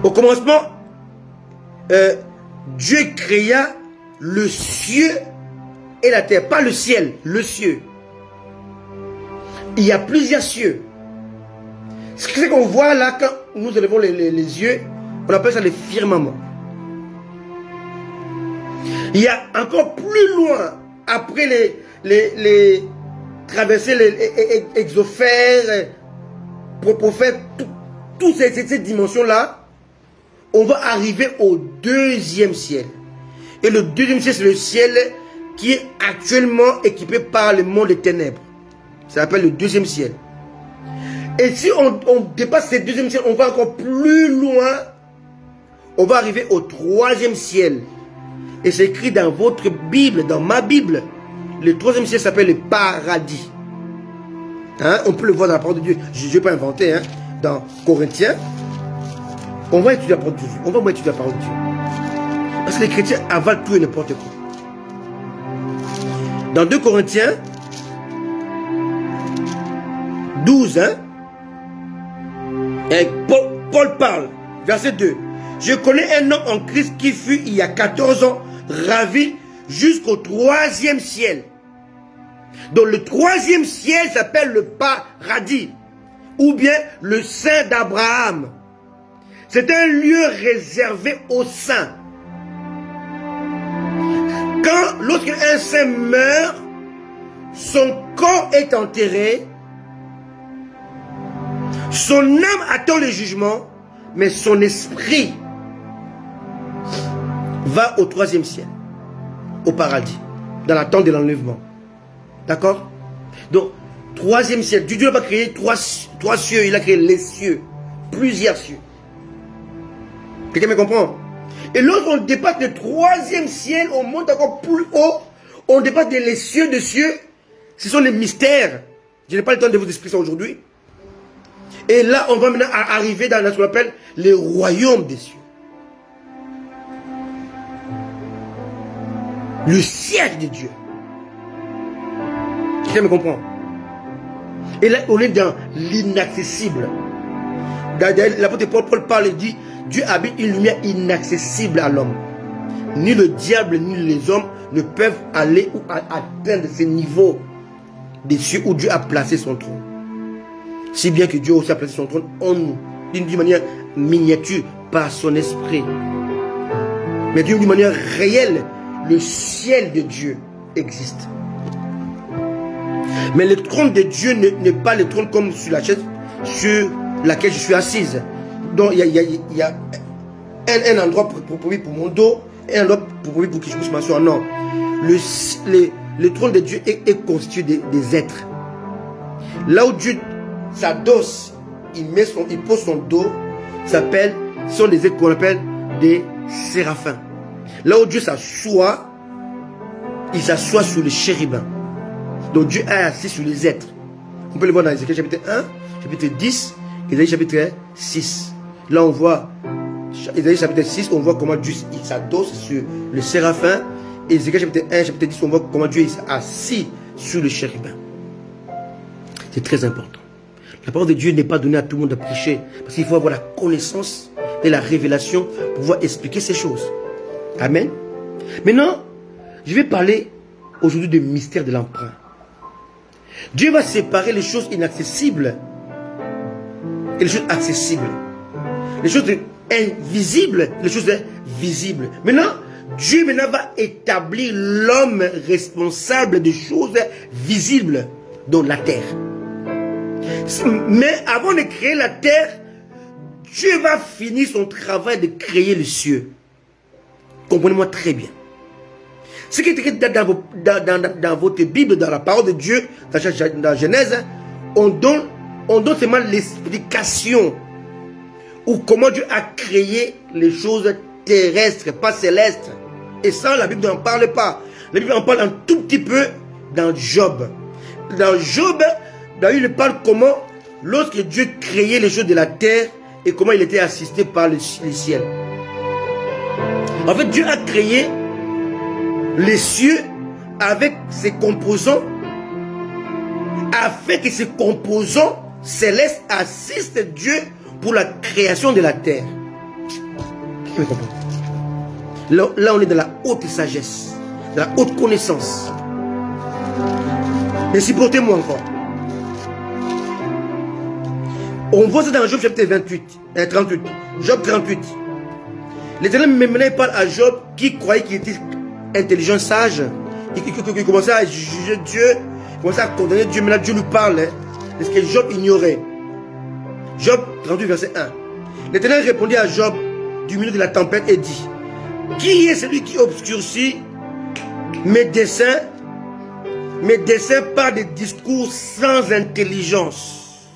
Au commencement, Dieu créa le ciel et la terre. Pas le ciel, le ciel. Il y a plusieurs cieux. Ce qu'on voit là, quand nous élevons les yeux, on appelle ça le firmament. Il y a encore plus loin, après les traverser les exosphères, propofères, toutes ces dimensions-là, on va arriver au deuxième ciel. Et le deuxième ciel, c'est le ciel qui est actuellement équipé par le monde des ténèbres. Ça s'appelle le deuxième ciel. Et si on dépasse ce deuxième ciel, on va encore plus loin. On va arriver au troisième ciel. Et c'est écrit dans votre Bible, dans ma Bible. Le troisième ciel s'appelle le paradis. Hein? On peut le voir dans la parole de Dieu. Je ne vais pas inventer. Hein? Dans Corinthiens, on va étudier la parole de Dieu. On va étudier la parole de Dieu. Parce que les chrétiens avalent tout et n'importe quoi. Dans 2 Corinthiens 12, hein? Et Paul parle, verset 2. Je connais un homme en Christ qui fut il y a 14 ans ravi jusqu'au troisième ciel. Donc le troisième ciel s'appelle le paradis ou bien le sein d'Abraham. C'est un lieu réservé aux saints. Lorsqu'un saint meurt, son corps est enterré, son âme attend le jugement, mais son esprit va au troisième ciel, au paradis, dans l'attente de l'enlèvement. D'accord? Donc, troisième ciel. Dieu n'a pas créé trois cieux, il a créé les cieux, plusieurs cieux. Quelqu'un me comprend? Et lorsqu'on dépasse le troisième ciel, on monte encore plus haut, on dépasse les cieux de cieux. Ce sont les mystères. Je n'ai pas le temps de vous expliquer ça aujourd'hui. Et là, on va maintenant arriver dans ce qu'on appelle les royaumes des cieux. Le siège de Dieu. Quelqu'un me comprend? Et là, on est dans l'inaccessible. L'apôtre Paul parle et dit, Dieu habite une lumière inaccessible à l'homme. Ni le diable, ni les hommes ne peuvent aller ou atteindre ces niveaux des cieux où Dieu a placé son trône. Si bien que Dieu aussi a placé son trône en nous, d'une manière miniature, par son esprit. Mais d'une manière réelle, le ciel de Dieu existe. Mais le trône de Dieu n'est pas le trône comme sur la chaise sur laquelle je suis assise. Donc il y a un endroit pour mon dos et un endroit pour que je puisse m'asseoir. Non. Le trône de Dieu est constitué des êtres. Là où Dieu s'adosse, il pose son dos, sont des êtres qu'on appelle des séraphins. Là où Dieu s'assoit, il s'assoit sur les chérubins. Donc Dieu est assis sur les êtres. On peut le voir dans Ézéchiel chapitre 1, chapitre 10, Ésaïe chapitre 6. Là on voit, Ésaïe chapitre 6, on voit comment Dieu s'adosse sur le séraphin. Et Ézéchiel chapitre 1, chapitre 10, on voit comment Dieu est assis sur le chérubin. C'est très important. La parole de Dieu n'est pas donnée à tout le monde de prêcher. Parce qu'il faut avoir la connaissance et la révélation pour pouvoir expliquer ces choses. Amen. Maintenant, je vais parler aujourd'hui du mystère de l'emprunt. Dieu va séparer les choses inaccessibles et les choses accessibles. Les choses invisibles et les choses visibles. Maintenant, Dieu va établir l'homme responsable des choses visibles, dont la terre. Mais avant de créer la terre, Dieu va finir son travail de créer les cieux. Comprenez-moi très bien. Ce qui est écrit dans votre Bible, dans la parole de Dieu, dans Genèse, on donne seulement l'explication ou comment Dieu a créé les choses terrestres, pas célestes. Et ça, la Bible n'en parle pas. La Bible en parle un tout petit peu dans Job. Dans Job, il parle comment, lorsque Dieu créait les choses de la terre et comment il était assisté par les ciels. En fait, Dieu a créé les cieux avec ses composants afin que ces composants célestes assistent Dieu pour la création de la terre. Là, on est dans la haute sagesse, dans la haute connaissance. Mais supportez-moi encore. On voit ça dans Job chapitre 38. Job 38. L'Éternel maintenant parle à Job qui croyait qu'il était intelligent, sage, qui commençait à juger Dieu, qui commençait à condamner Dieu. Maintenant Dieu nous parle de ce que Job ignorait. Job 38 verset 1. L'Éternel répondit à Job du milieu de la tempête et dit: Qui est celui qui obscurcit mes desseins par des discours sans intelligence?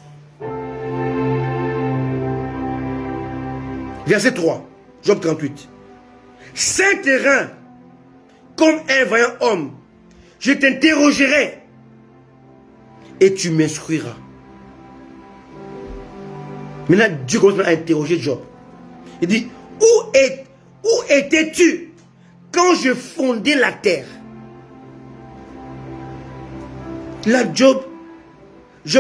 Verset 3, Job 38. Saint terrain, comme un vaillant homme, je t'interrogerai et tu m'instruiras. Maintenant, Dieu commence à interroger Job. Il dit, où étais-tu quand je fondais la terre? Là, Job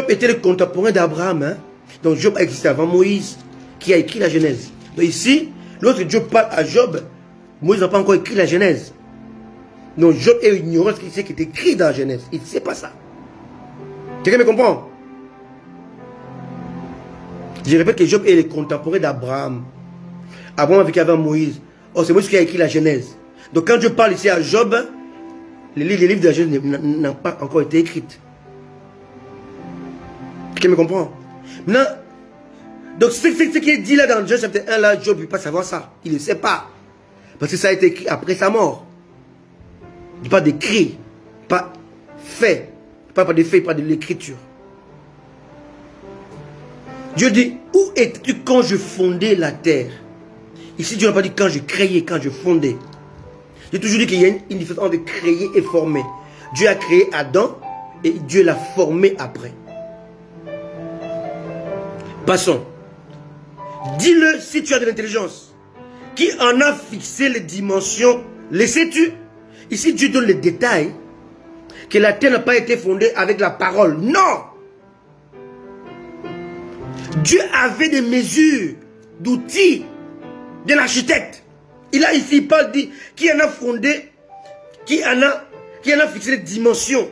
était le contemporain d'Abraham. Hein? Donc Job a existé avant Moïse, qui a écrit la Genèse. Donc ici, lorsque Dieu parle à Job, Moïse n'a pas encore écrit la Genèse. Donc Job est ignorant ce qui est écrit dans la Genèse. Il ne sait pas ça. Quelqu'un me comprend? Je répète que Job est le contemporain d'Abraham. Abraham a vécu avant Moïse. Oh, c'est Moïse qui a écrit la Genèse. Donc quand je parle ici à Job, les livres de la Genèse n'ont pas encore été écrits. Quelqu'un me comprend? Maintenant, donc ce qui est dit là dans Genèse chapitre 1, là, Job ne peut pas savoir ça. Il ne sait pas. Parce que ça a été écrit après sa mort. Il n'est pas d'écrit, pas fait. Pas de fait, pas de l'écriture. Dieu dit, où étais-tu quand je fondais la terre? Ici, Dieu n'a pas dit quand je créais, quand je fondais. J'ai toujours dit qu'il y a une différence entre créer et former. Dieu a créé Adam et Dieu l'a formé après. Passons. Dis-le si tu as de l'intelligence. Qui en a fixé les dimensions? Les sais-tu? Ici, Dieu donne les détails. Que la terre n'a pas été fondée avec la parole. Non! Dieu avait des mesures, d'outils, d'un architecte. Il a ici, Paul dit, qui en a fondé, qui en a fixé les dimensions,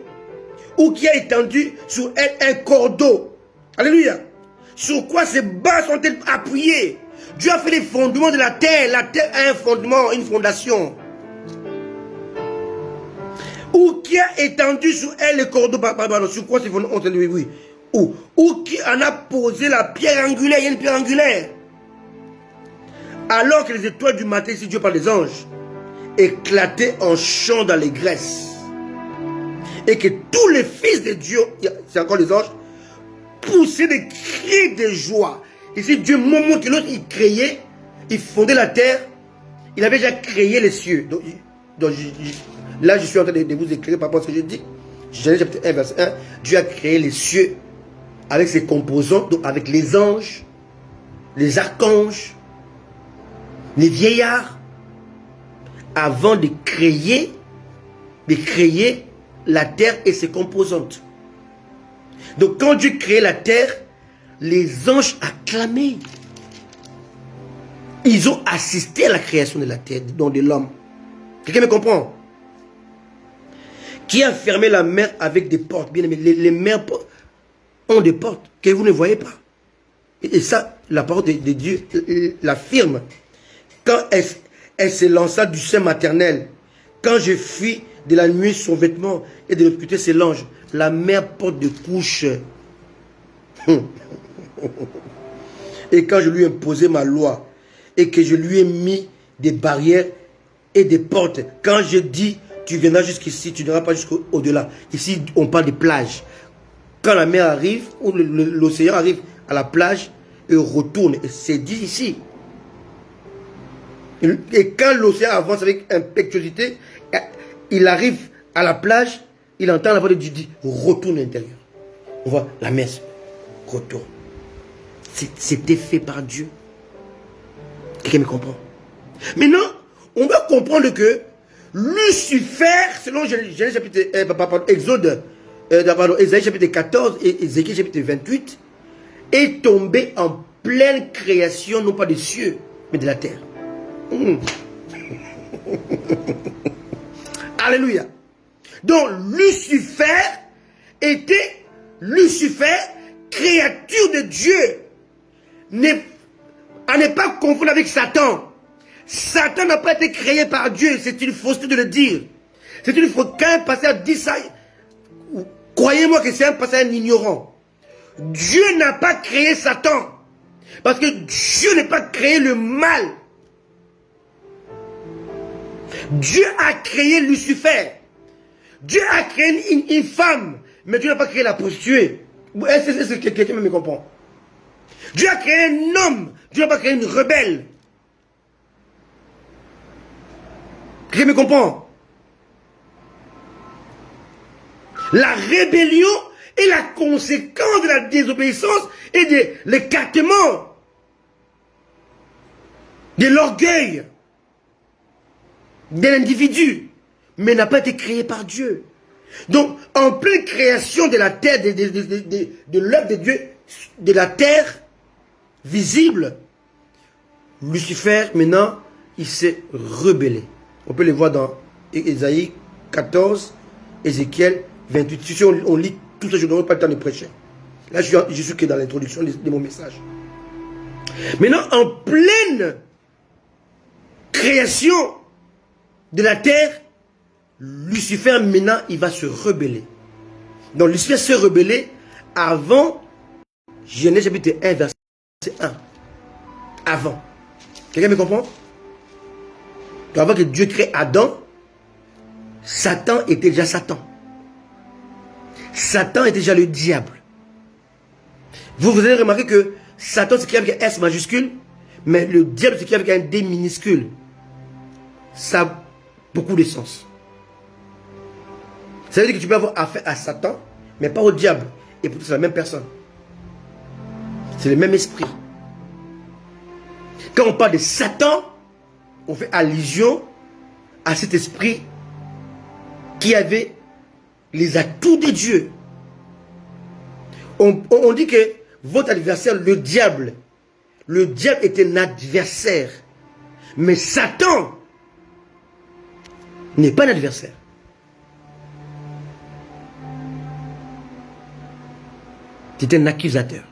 ou qui a étendu sur elle un cordeau. Alléluia. Sur quoi ces bases sont-elles appuyées? Dieu a fait les fondements de la terre. La terre a un fondement, une fondation. Ou qui a étendu sur elle le cordeau. Sur quoi ces fondements ont-elles, oui. Ou qui en a posé la pierre angulaire. Il y a une pierre angulaire. Alors que les étoiles du matin, si Dieu parle des anges, éclataient en chant dans les graisses. Et que tous les fils de Dieu, c'est encore les anges, poussaient des cris de joie. Ici, Dieu, moment que l'autre, il créait, il fondait la terre, il avait déjà créé les cieux. Donc là, je suis en train de vous écrire par rapport à ce que je dis. Genèse chapitre 1, verset 1. Dieu a créé les cieux avec ses composants, donc avec les anges, les archanges, les vieillards, avant de créer la terre et ses composantes. Donc quand Dieu créait la terre, les anges acclamaient. Ils ont assisté à la création de la terre, donc de l'homme. Quelqu'un me comprend? Qui a fermé la mer avec des portes? Bien aimé, les mers ont des portes que vous ne voyez pas. Et ça, la parole de Dieu l'affirme. Quand elle se lança du sein maternel, quand je fuis de la nuit son vêtement et de l'obscurité c'est l'ange, la mer porte de couches. Et quand je lui ai imposé ma loi et que je lui ai mis des barrières et des portes, quand je dis tu viendras jusqu'ici, tu n'iras pas jusqu'au-delà. Ici, on parle de plage. Quand la mer arrive, ou l'océan arrive à la plage et retourne. Et c'est dit ici. Et quand l'océan avance avec impétuosité, il arrive à la plage, il entend la voix de Dieu dit retourne à l'intérieur. On voit la mer retourne. C'était fait par Dieu. Quelqu'un me comprend? Maintenant, on doit comprendre que Lucifer, selon Genèse chapitre Ésaïe chapitre 14 et Ézéchiel chapitre 28, est tombé en pleine création, non pas des cieux, mais de la terre. Alléluia. Donc Lucifer était créature de Dieu. À ne pas confondre avec Satan. Satan n'a pas été créé par Dieu. C'est une fausseté de le dire. C'est une fausseté. Quand un pasteur dit ça, croyez-moi que c'est un pasteur ignorant. Dieu n'a pas créé Satan. Parce que Dieu n'a pas créé le mal. Dieu a créé Lucifer. Dieu a créé une femme, mais Dieu n'a pas créé la prostituée. Est-ce que quelqu'un me comprend? Dieu a créé un homme, Dieu n'a pas créé une rebelle. Quelqu'un me comprend? La rébellion est la conséquence de la désobéissance et de l'écartement, de l'orgueil de l'individu, mais n'a pas été créé par Dieu. Donc, en pleine création de la terre, de l'œuvre de Dieu, de la terre visible, Lucifer, maintenant, il s'est rebellé. On peut le voir dans Ésaïe 14, Ézéchiel 28. Si on lit tout ça, je ne donne pas le temps de prêcher. Là, je suis que dans l'introduction de mon message. Maintenant, en pleine création de la terre, Lucifer, maintenant, il va se rebeller. Donc, Lucifer s'est rebellé avant Genèse chapitre 1, verset 1. Avant. Quelqu'un me comprend? Avant que Dieu crée Adam, Satan était déjà Satan. Satan était déjà le diable. Vous avez remarqué que Satan s'écrit avec un S majuscule, mais le diable s'écrit avec un D minuscule. Ça a beaucoup de sens. Ça veut dire que tu peux avoir affaire à Satan, mais pas au diable. Et pourtant c'est la même personne. C'est le même esprit. Quand on parle de Satan, on fait allusion à cet esprit qui avait les atouts de Dieu. On dit que votre adversaire, le diable est un adversaire. Mais Satan n'est pas un adversaire. C'est un accusateur.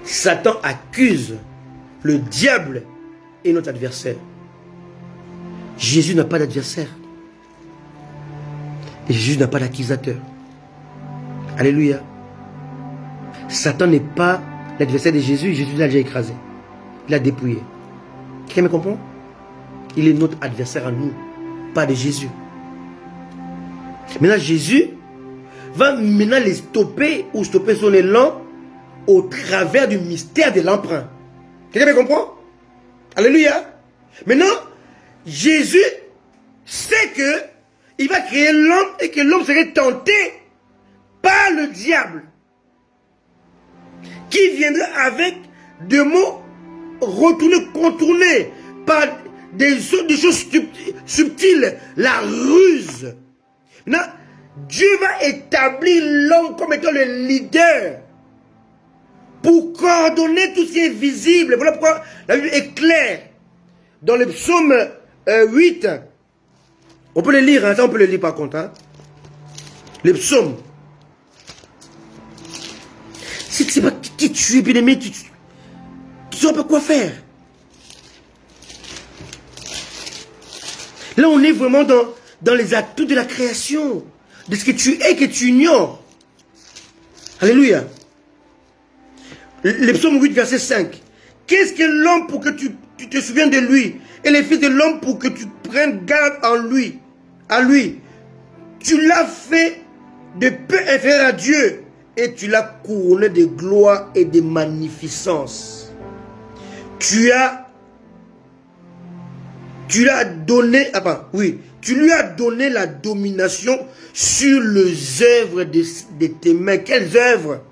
Satan accuse le diable et notre adversaire. Jésus n'a pas d'adversaire. Et Jésus n'a pas d'accusateur. Alléluia. Satan n'est pas l'adversaire de Jésus. Jésus l'a déjà écrasé. Il l'a dépouillé. Quelqu'un me comprend? Il est notre adversaire à nous, pas de Jésus. Maintenant, Jésus va maintenant les stopper ou stopper son élan au travers du mystère de l'emprunt. Quelqu'un me comprend? Alléluia. Maintenant, Jésus sait que il va créer l'homme et que l'homme serait tenté par le diable qui viendra avec des mots retournés, contournés par des choses subtiles, la ruse. Maintenant, Dieu va établir l'homme comme étant le leader pour coordonner tout ce qui est visible. Voilà pourquoi la Bible est claire. Dans le psaume 8, on peut le lire, hein, ça on peut le lire par contre. Hein. Le psaume. Si tu ne sais pas qui tu es, bien aimé, tu ne sauras pas quoi faire. Là, on est vraiment dans les atouts de la création, de ce que tu es, que tu ignores. Alléluia. Le psaume 8, verset 5. Qu'est-ce que l'homme pour que tu te souviennes de lui? Et les fils de l'homme pour que tu prennes garde à lui. Tu l'as fait de peu inférieur à Dieu. Et tu l'as couronné de gloire et de magnificence. Tu lui as donné la domination sur les œuvres de tes mains. Quelles œuvres?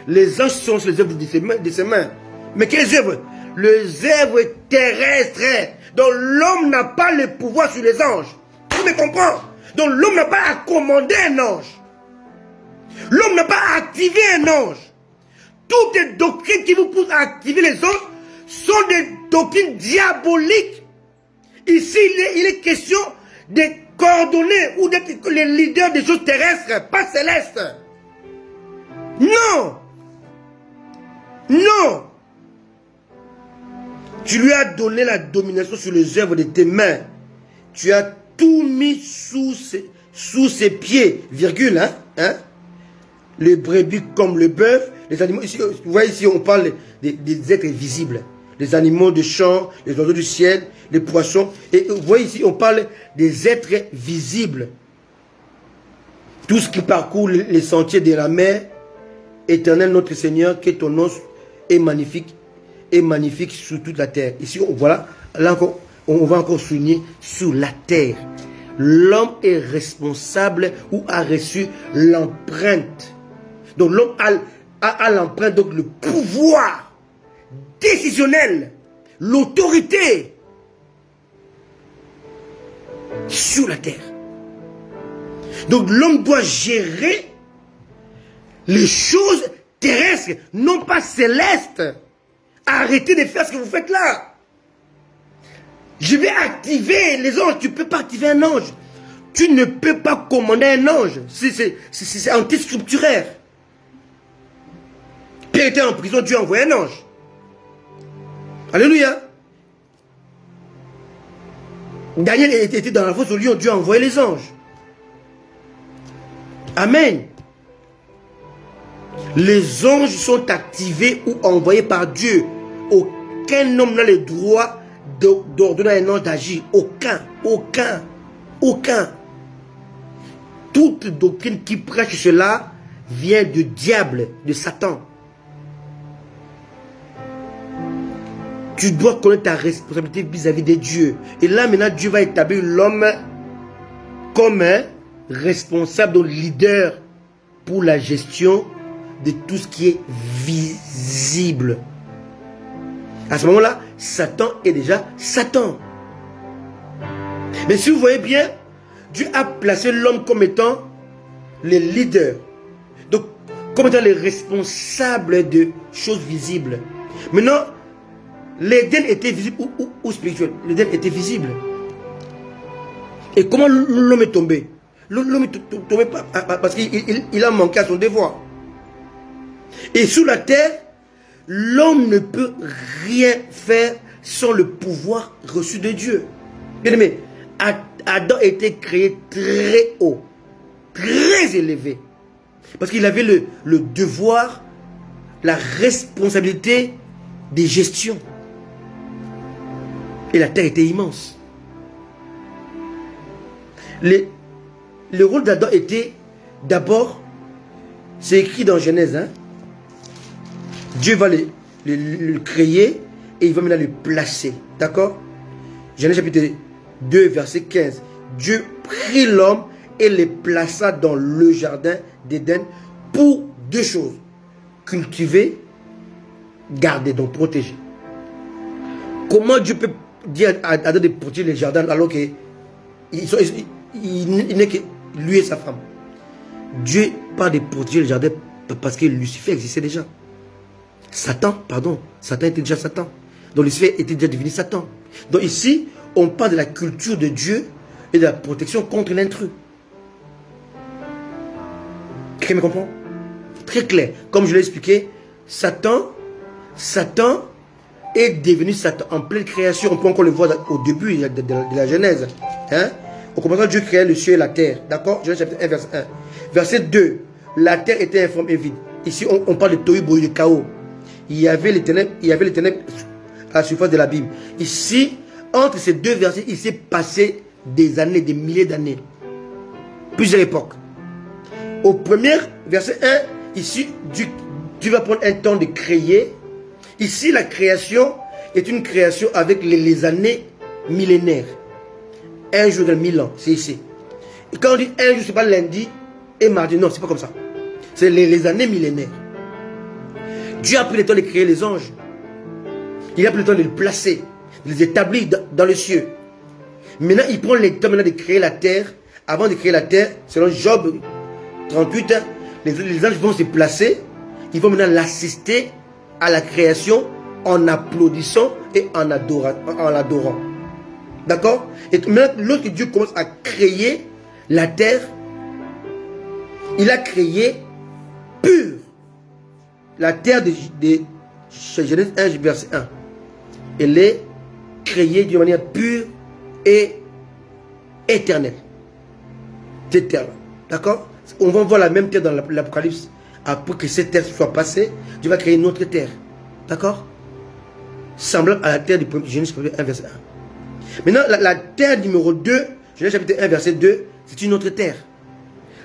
Les anges sont les œuvres de ses mains. Mais quelles œuvres? Les œuvres terrestres. Donc l'homme n'a pas le pouvoir sur les anges. Tu me comprends? Donc l'homme n'a pas à commander un ange. L'homme n'a pas à activer un ange. Toutes les doctrines qui vous poussent à activer les anges sont des doctrines diaboliques. Ici, il est question de coordonner ou d'être les leaders des choses terrestres, pas célestes. Non. Non. Tu lui as donné la domination sur les œuvres de tes mains. Tu as tout mis sous ses pieds, virgule, hein? Les brebis comme le bœuf, les animaux. Ici, vous voyez ici, on parle des êtres visibles. les animaux de champ, les oiseaux du ciel, les poissons. Et vous voyez ici, on parle des êtres visibles. Tout ce qui parcourt les sentiers de la mer. Éternel notre Seigneur, que ton nom est magnifique sur toute la terre. Ici, voilà, là encore, on va encore souligner sur la terre. L'homme est responsable ou a reçu l'empreinte. Donc l'homme a l'empreinte, donc le pouvoir décisionnel, l'autorité sur la terre. Donc l'homme doit gérer les choses terrestres, non pas célestes. Arrêtez de faire ce que vous faites là. Je vais activer les anges. Tu ne peux pas activer un ange. Tu ne peux pas commander un ange. C'est anti-scripturaire. Pierre était en prison, Dieu a envoyé un ange. Alléluia. Daniel était dans la fosse au lion, Dieu a envoyé les anges. Amen. Les anges sont activés ou envoyés par Dieu. Aucun homme n'a le droit d'ordonner à un ange d'agir. Aucun. Toute doctrine qui prêche cela vient du diable, de Satan. Tu dois connaître ta responsabilité vis-à-vis de Dieu. Et là maintenant Dieu va établir l'homme comme un responsable, donc leader pour la gestion de tout ce qui est visible. À ce moment-là, Satan est déjà Satan. Mais si vous voyez bien, Dieu a placé l'homme comme étant le leader. Donc, comme étant le responsable de choses visibles. Maintenant, l'Éden était visible ou spirituel. L'Éden était visible. Et comment l'homme est tombé? L'homme est tombé parce qu'il a manqué à son devoir. Et sous la terre, l'homme ne peut rien faire sans le pouvoir reçu de Dieu. Bien-aimé, Adam était créé très haut, très élevé. Parce qu'il avait le devoir, la responsabilité des gestions. Et la terre était immense. Le rôle d'Adam était d'abord, c'est écrit dans Genèse, hein, Dieu va le créer et il va maintenant le placer. D'accord? Genèse chapitre 2, verset 15. Dieu prit l'homme et le plaça dans le jardin d'Éden pour deux choses. Cultiver, garder, donc protéger. Comment Dieu peut dire à Adam de protéger les jardins alors qu'il n'est que lui et sa femme? Dieu parle de protéger les jardins parce que Lucifer existait déjà. Satan était déjà Satan. Donc Lucifer était déjà devenu Satan. Donc ici, on parle de la culture de Dieu et de la protection contre l'intrus. Quelqu'un me comprend? Très clair. Comme je l'ai expliqué, Satan est devenu Satan en pleine création. On peut encore le voir au début de la Genèse. Hein? Au commencement, Dieu créait le ciel et la terre. D'accord? Genèse chapitre 1, verset 1. Verset 2. La terre était informe et vide. Ici, on parle de tohu bohu, de chaos. Il y avait les ténèbres à la surface de l'abîme. Ici, entre ces deux versets, il s'est passé des années, des milliers d'années. Plusieurs époques. Au premier verset 1, ici, Dieu va prendre un temps de créer. Ici, la création est une création avec les années millénaires. Un jour de 1000 ans, c'est ici. Et quand on dit un jour, ce n'est pas lundi et mardi. Non, ce n'est pas comme ça. C'est les années millénaires. Dieu a pris le temps de créer les anges. Il a pris le temps de les placer, de les établir dans les cieux. Maintenant, il prend le temps de créer la terre. Avant de créer la terre, selon Job 38, les anges vont se placer. Ils vont maintenant l'assister à la création en applaudissant et en l'adorant. D'accord? Et maintenant, lorsque Dieu commence à créer la terre, il a créé pure. La terre de Genèse 1, verset 1. Elle est créée d'une manière pure et éternelle. Cette terre-là. D'accord? On va voir la même terre dans l'Apocalypse. Après que cette terre soit passée, Dieu va créer une autre terre. D'accord? semblable à la terre du premier, Genèse chapitre 1, verset 1. Maintenant, la terre numéro 2, Genèse chapitre 1, verset 2, c'est une autre terre.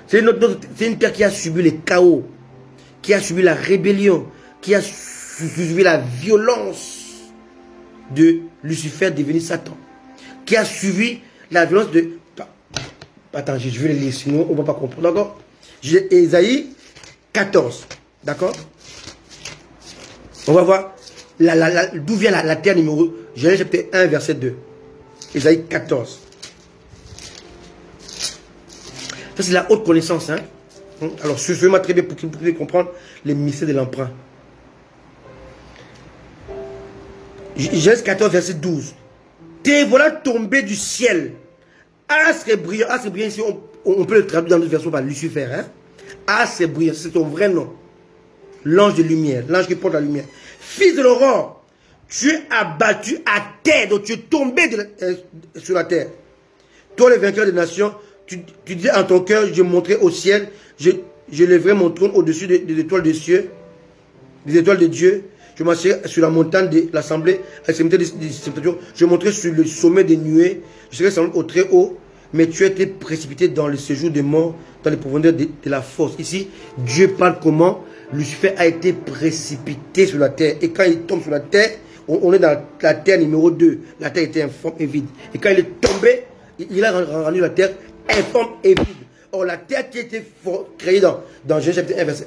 C'est une terre qui a subi les chaos, qui a subi la rébellion, qui a subi la violence de Lucifer devenu Satan, qui a suivi la violence de... Attends, je vais le lire, sinon on ne va pas comprendre. D'accord? Ésaïe 14. D'accord? On va voir d'où vient la terre numéro... Genèse chapitre 1, verset 2. Ésaïe 14. Ça, c'est la haute connaissance. Hein? Alors, suivez-moi très bien pour que vous puissiez comprendre les mystères de l'emprunt. Genèse 14, verset 12. Te voilà tombé du ciel. Astre brillant. Astre brillant, ici, on peut le traduire dans notre version par Lucifer. Hein? Astre brillant, c'est son vrai nom. L'ange de lumière, l'ange qui porte la lumière. Fils de l'aurore, tu es abattu à terre, donc tu es tombé sur la terre. Toi, le vainqueur des nations, tu disais en ton cœur, je monterai au ciel, je lèverai mon trône au-dessus des étoiles des cieux, des étoiles de Dieu. Je marcherai sur la montagne de l'assemblée, je monterai sur le sommet des nuées, je serai semblable au très haut, mais tu as été précipité dans le séjour des morts, dans les profondeurs de la fosse. Ici, Dieu parle comment Lucifer a été précipité sur la terre. Et quand il tombe sur la terre, on est dans la terre numéro 2. La terre était informe et vide. Et quand il est tombé, il a rendu la terre informe et vide. Or, la terre qui était créée dans Genèse chapitre 1, verset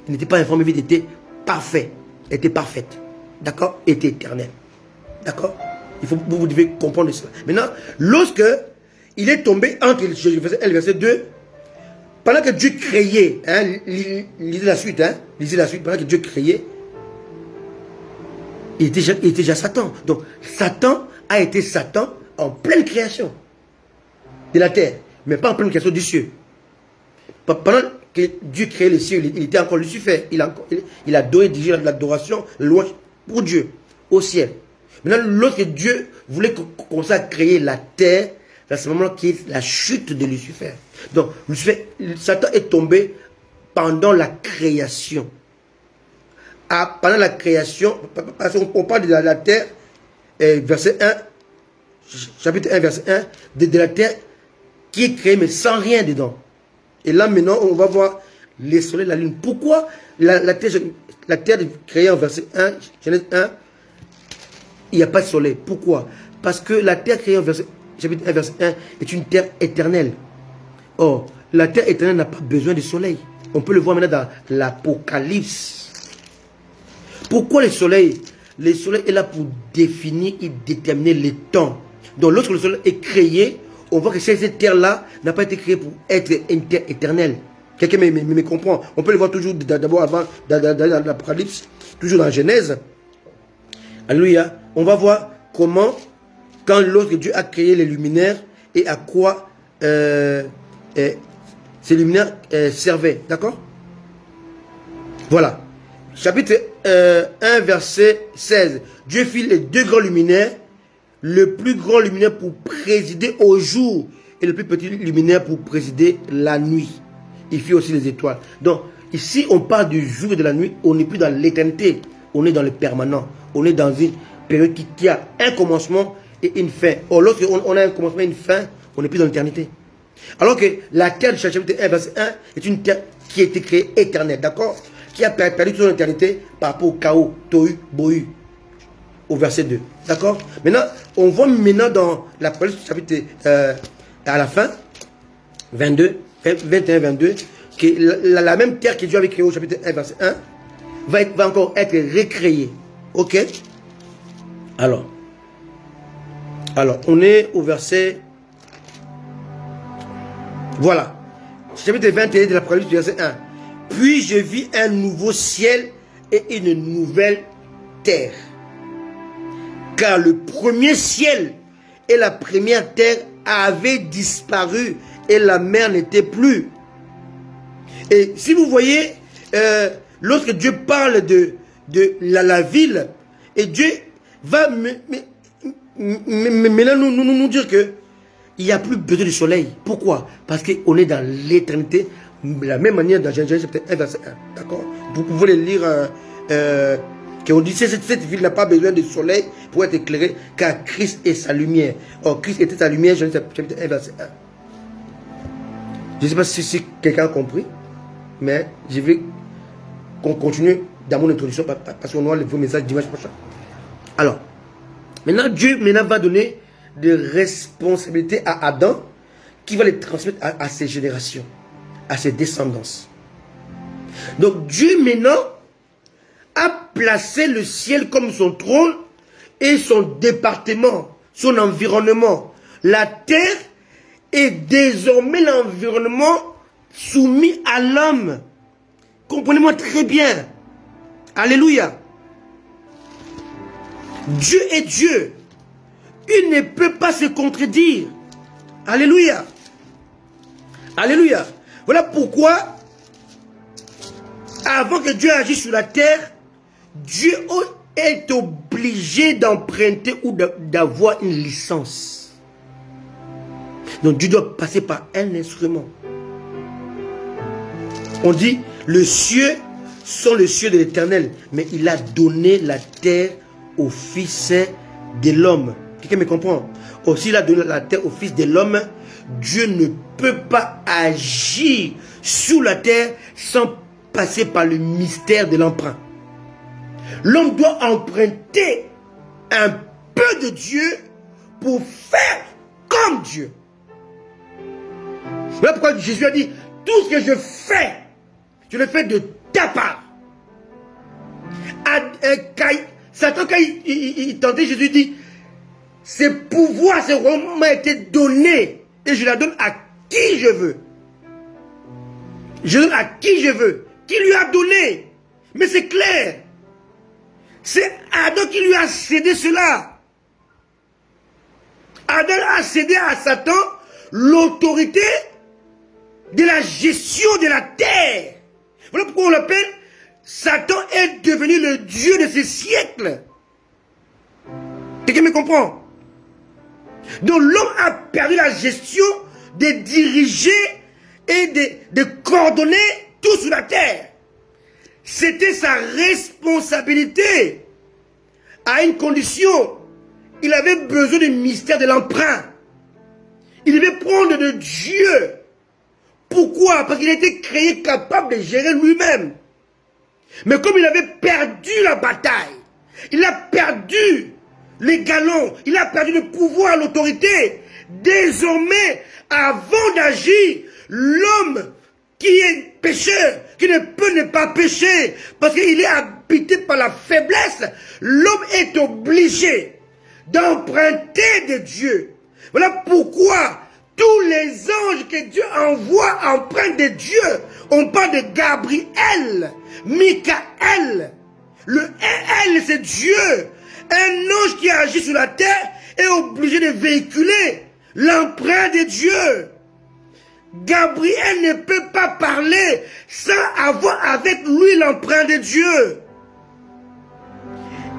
1, n'était pas informe et vide, était parfait. Était parfaite. D'accord? Était éternelle. D'accord? Vous devez comprendre cela. Maintenant, lorsque il est tombé entre le verset 2, pendant que Dieu créait, hein, lisez la suite, pendant que Dieu créait, il était déjà Satan. Donc, Satan a été Satan en pleine création de la terre, mais pas en pleine création du ciel. Pendant que Dieu créait les cieux, il était encore Lucifer. Il a donné déjà l'adoration, la louange pour Dieu, au ciel. Maintenant, lorsque Dieu voulait commencer à créer la terre, c'est à ce moment-là qui est la chute de Lucifer. Donc, Satan est tombé pendant la création. Pendant la création, parce qu'on parle de la terre, verset 1, chapitre 1, verset 1, de la terre qui est créée, mais sans rien dedans. Et là, maintenant, on va voir les soleils, la lune. Pourquoi la terre créée en verset 1, Genèse 1, il n'y a pas de soleil? Pourquoi? Parce que la terre créée en chapitre 1, verset 1 est une terre éternelle. Or, la terre éternelle n'a pas besoin de soleil. On peut le voir maintenant dans l'Apocalypse. Pourquoi le soleil? Le soleil est là pour définir et déterminer les temps. Donc, lorsque le soleil est créé, on voit que cette terre-là n'a pas été créée pour être une terre éternelle. Quelqu'un me comprend? On peut le voir toujours d'abord avant, dans l'Apocalypse, toujours dans Genèse. Alléluia. On va voir comment, lorsque Dieu a créé les luminaires et à quoi ces luminaires servaient. D'accord? Voilà. Chapitre 1, verset 16. Dieu fit les deux grands luminaires, le plus grand luminaire pour présider au jour et le plus petit luminaire pour présider la nuit. Il fit aussi les étoiles. Donc, ici, on parle du jour et de la nuit. On n'est plus dans l'éternité. On est dans le permanent. On est dans une période qui a un commencement et une fin. Or, lorsqu'on a un commencement et une fin, on n'est plus dans l'éternité. Alors que la terre du chapitre 1, verset 1 est une terre qui a été créée éternelle. D'accord? Qui a perdu toute son éternité par rapport au chaos, Tohu, Bohu, au verset 2. D'accord? Maintenant, on voit maintenant dans l'Apocalypse chapitre à la fin, 21, 22, que la même terre que Dieu avait créée au chapitre 1, verset 1, va encore être recréée. Ok? Alors, on est au verset... Voilà. Chapitre 21 de l'Apocalypse, verset 1. Puis je vis un nouveau ciel et une nouvelle terre. Car le premier ciel et la première terre avaient disparu et la mer n'était plus. Et si vous voyez, lorsque Dieu parle de la ville, et Dieu va maintenant nous dire que il n'y a plus besoin de soleil. Pourquoi? Parce qu'on est dans l'éternité, de la même manière dans Genèse chapitre 1, verset 1. D'accord? Vous pouvez le lire Qu'on dit cette ville n'a pas besoin de soleil pour être éclairée, car Christ est sa lumière. Or, Christ était sa lumière, Jean chapitre 1, verset 1. Je ne sais pas si quelqu'un a compris, mais je vais continuer dans mon introduction parce qu'on aura le message dimanche prochain. Alors, maintenant, Dieu va donner des responsabilités à Adam qui va les transmettre à ses générations, à ses descendances. Donc, Dieu maintenant a placé le ciel comme son trône et son département, son environnement. La terre est désormais l'environnement soumis à l'homme. Comprenez-moi très bien. Alléluia. Dieu est Dieu. Il ne peut pas se contredire. Alléluia. Alléluia. Voilà pourquoi, avant que Dieu agisse sur la terre, Dieu est obligé d'emprunter ou d'avoir une licence. Donc Dieu doit passer par un instrument. On dit, les cieux sont les cieux de l'Éternel, mais il a donné la terre au Fils de l'homme. Quelqu'un me comprend? Aussi, il a donné la terre au Fils de l'homme. Dieu ne peut pas agir sur la terre sans passer par le mystère de l'emprunt. L'homme doit emprunter un peu de Dieu pour faire comme Dieu. Voilà pourquoi Jésus a dit, tout ce que je fais, je le fais de ta part. Satan, quand il tentait, Jésus dit, ce pouvoir, ce royaume m'a été donné et je la donne à qui je veux. Je donne à qui je veux. Qui lui a donné? Mais c'est clair. C'est Adam qui lui a cédé cela. Adam a cédé à Satan l'autorité de la gestion de la terre. Voilà pourquoi on l'appelle Satan est devenu le Dieu de ces siècles. Quelqu'un me comprend? Donc l'homme a perdu la gestion de diriger et de coordonner tout sur la terre. C'était sa responsabilité. À une condition, il avait besoin du mystère de l'emprunt. Il devait prendre de Dieu. Pourquoi? Parce qu'il était créé capable de gérer lui-même. Mais comme il avait perdu la bataille, il a perdu les galons, il a perdu le pouvoir, l'autorité. Désormais, avant d'agir, l'homme qui est pécheur, qui ne peut ne pas pécher, parce qu'il est habité par la faiblesse, l'homme est obligé d'emprunter de Dieu. Voilà pourquoi tous les anges que Dieu envoie empruntent de Dieu. On parle de Gabriel, Michael. Le L, c'est Dieu. Un ange qui agit sur la terre est obligé de véhiculer l'emprunt de Dieu. Gabriel ne peut pas parler sans avoir avec lui l'emprunt de Dieu.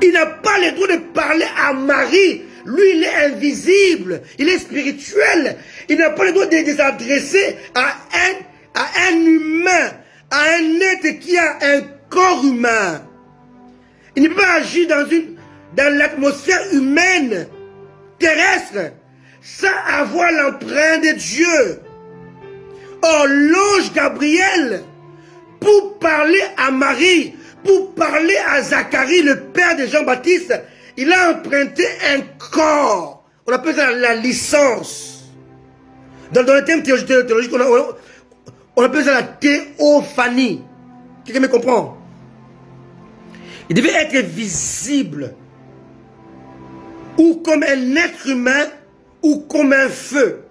Il n'a pas le droit de parler à Marie. Lui, il est invisible, il est spirituel. Il n'a pas le droit de s'adresser à un humain, à un être qui a un corps humain. Il ne peut pas agir dans l'atmosphère humaine, terrestre, sans avoir l'empreinte de Dieu. Or, l'ange Gabriel, pour parler à Marie, pour parler à Zacharie, le père de Jean-Baptiste, il a emprunté un corps. On appelle ça la licence. Dans le thème théologique, on appelle ça la théophanie. Quelqu'un me comprend? Il devait être visible. Ou comme un être humain, ou comme un feu.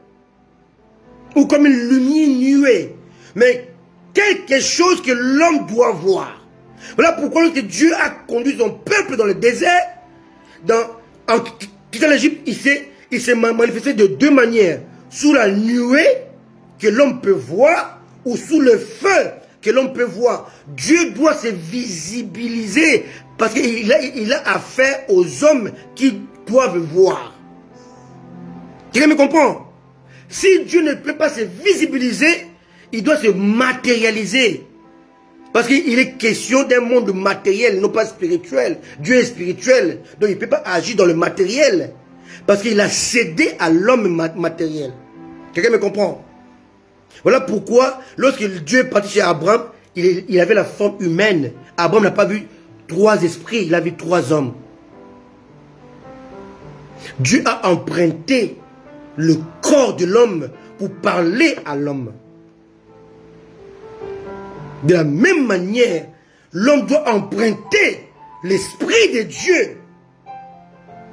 Ou comme une lumière nuée. Mais quelque chose que l'homme doit voir. Voilà pourquoi lorsque Dieu a conduit son peuple dans le désert, en quittant l'Égypte, il s'est manifesté de deux manières. Sous la nuée que l'homme peut voir, ou sous le feu que l'homme peut voir. Dieu doit se visibiliser parce qu'il a affaire aux hommes qui doivent voir. Quelqu'un me comprend? Si Dieu ne peut pas se visibiliser, il doit se matérialiser. Parce qu'il est question d'un monde matériel, non pas spirituel. Dieu est spirituel, donc il ne peut pas agir dans le matériel. Parce qu'il a cédé à l'homme matériel. Quelqu'un me comprend? Voilà pourquoi, lorsque Dieu est parti chez Abraham, il avait la forme humaine. Abraham n'a pas vu 3 esprits, il a vu 3 hommes. Dieu a emprunté le corps de l'homme pour parler à l'homme. De la même manière, l'homme doit emprunter l'esprit de Dieu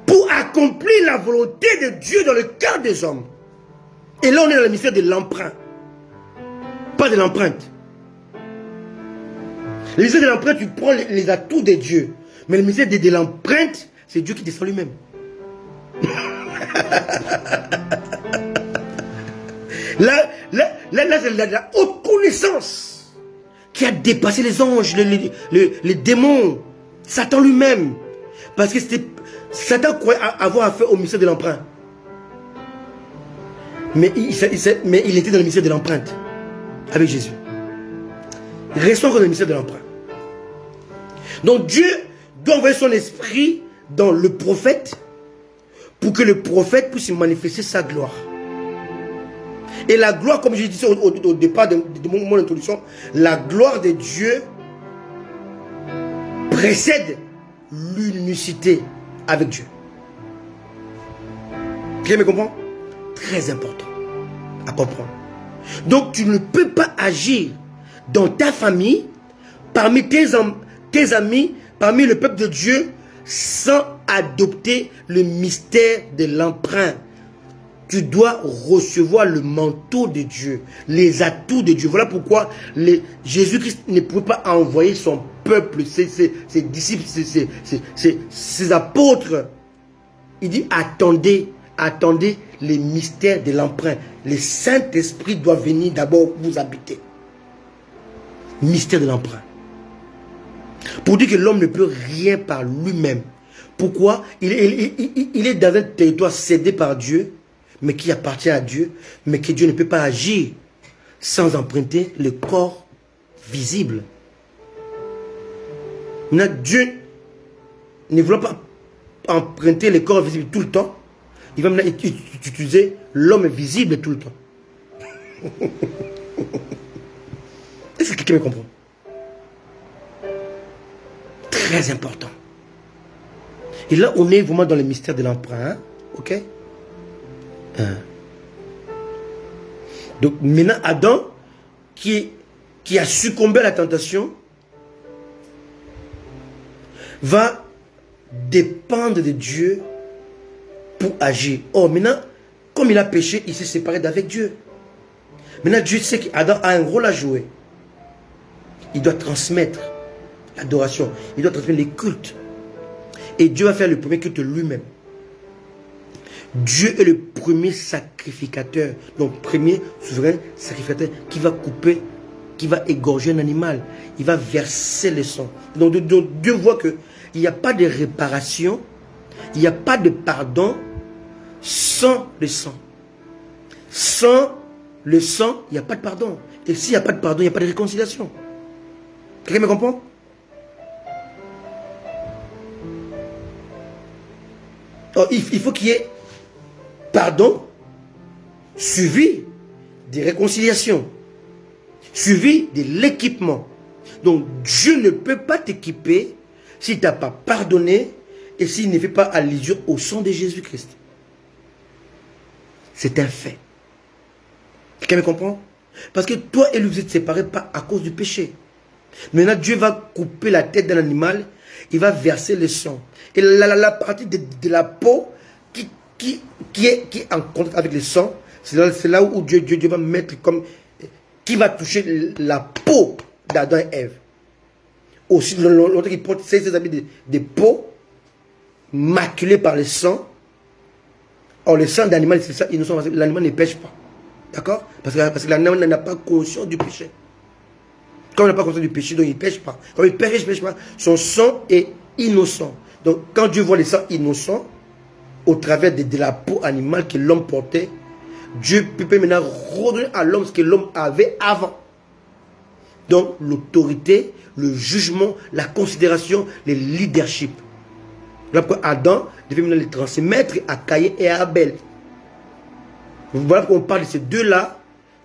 pour accomplir la volonté de Dieu dans le cœur des hommes. Et là, on est dans le mystère de l'emprunt. Pas de l'empreinte. Le mystère de l'empreinte, tu prends les atouts de Dieu. Mais le mystère de l'empreinte, c'est Dieu qui descend lui-même. Là, c'est la haute connaissance qui a dépassé les anges, les démons, Satan lui-même. Parce que Satan croyait avoir affaire au mystère de l'emprunt. Mais il était dans le mystère de l'empreinte avec Jésus. Restons dans le mystère de l'emprunt. Donc Dieu doit envoyer son esprit dans le prophète pour que le prophète puisse manifester sa gloire. Et la gloire, comme je disais au départ de mon introduction, la gloire de Dieu précède l'unicité avec Dieu. Vous me comprenez? Très important à comprendre. Donc tu ne peux pas agir dans ta famille, parmi tes amis, parmi le peuple de Dieu, sans adopter le mystère de l'emprunt. Tu dois recevoir le manteau de Dieu, les atouts de Dieu. Voilà pourquoi Jésus-Christ ne pouvait pas envoyer son peuple, ses disciples, ses apôtres. Il dit, attendez les mystères de l'emprunt. Le Saint-Esprit doit venir d'abord vous habiter. Mystère de l'emprunt. Pour dire que l'homme ne peut rien par lui-même. Pourquoi? Il est dans un territoire cédé par Dieu, mais qui appartient à Dieu, mais que Dieu ne peut pas agir sans emprunter le corps visible. Maintenant, Dieu ne voulant pas emprunter le corps visible tout le temps, il va maintenant utiliser l'homme visible tout le temps. Est-ce que quelqu'un me comprend? Très important. Et là, on est vraiment dans le mystère de l'emprunt. Hein? Ok? Donc maintenant Adam qui a succombé à la tentation va dépendre de Dieu pour agir. Or maintenant, comme il a péché, il s'est séparé d'avec Dieu. Maintenant Dieu sait qu'Adam a un rôle à jouer. Il doit transmettre l'adoration, il doit transmettre les cultes. Et Dieu va faire le premier culte lui-même. Dieu est le premier sacrificateur, donc premier souverain sacrificateur qui va couper, qui va égorger un animal, il va verser le sang. Donc Dieu voit qu'il n'y a pas de réparation, il n'y a pas de pardon sans le sang. Sans le sang, il n'y a pas de pardon. Et s'il n'y a pas de pardon, il n'y a pas de réconciliation. Quelqu'un me comprend? Alors, il faut qu'il y ait pardon, suivi des réconciliations, suivi de l'équipement. Donc Dieu ne peut pas t'équiper si tu n'as pas pardonné et s'il ne fait pas allusion au sang de Jésus-Christ. C'est un fait. Quelqu'un me comprend? Parce que toi et lui, vous êtes séparés pas à cause du péché. Maintenant, Dieu va couper la tête d'un animal, il va verser le sang. Et la partie de la peau qui est en contact avec le sang, c'est là où Dieu va mettre comme... qui va toucher la peau d'Adam et Ève. Aussi, l'autre qui porte ses habits de peau, maculés par le sang. Or, le sang d'animal, c'est ça, l'animal ne pêche pas. D'accord? Parce que l'animal n'a pas conscience du péché. Quand on n'a pas conscience du péché, donc il ne pêche pas. Quand il pêche pas, son sang est innocent. Donc, quand Dieu voit le sang innocent, au travers de la peau animale que l'homme portait, Dieu peut maintenant redonner à l'homme ce que l'homme avait avant. Donc, l'autorité, le jugement, la considération, le leadership. Voilà pourquoi Adam devait maintenant les transmettre à Caïn et à Abel. Voilà pourquoi on parle de ces deux-là,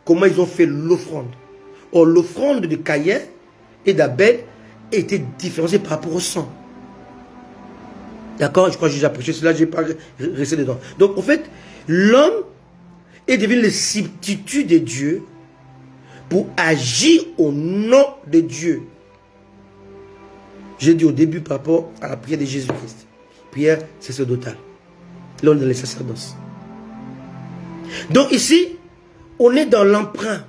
comment ils ont fait l'offrande. Or, l'offrande de Caïn et d'Abel était différenciée par rapport au sang. D'accord? Je crois que j'ai approché cela, je ne vais pas rester dedans. Donc, en fait, l'homme est devenu le substitut de Dieu pour agir au nom de Dieu. J'ai dit au début par rapport à la prière de Jésus-Christ. Prière sacerdotale. Là, on est dans les sacerdoces. Donc ici, on est dans l'emprunt.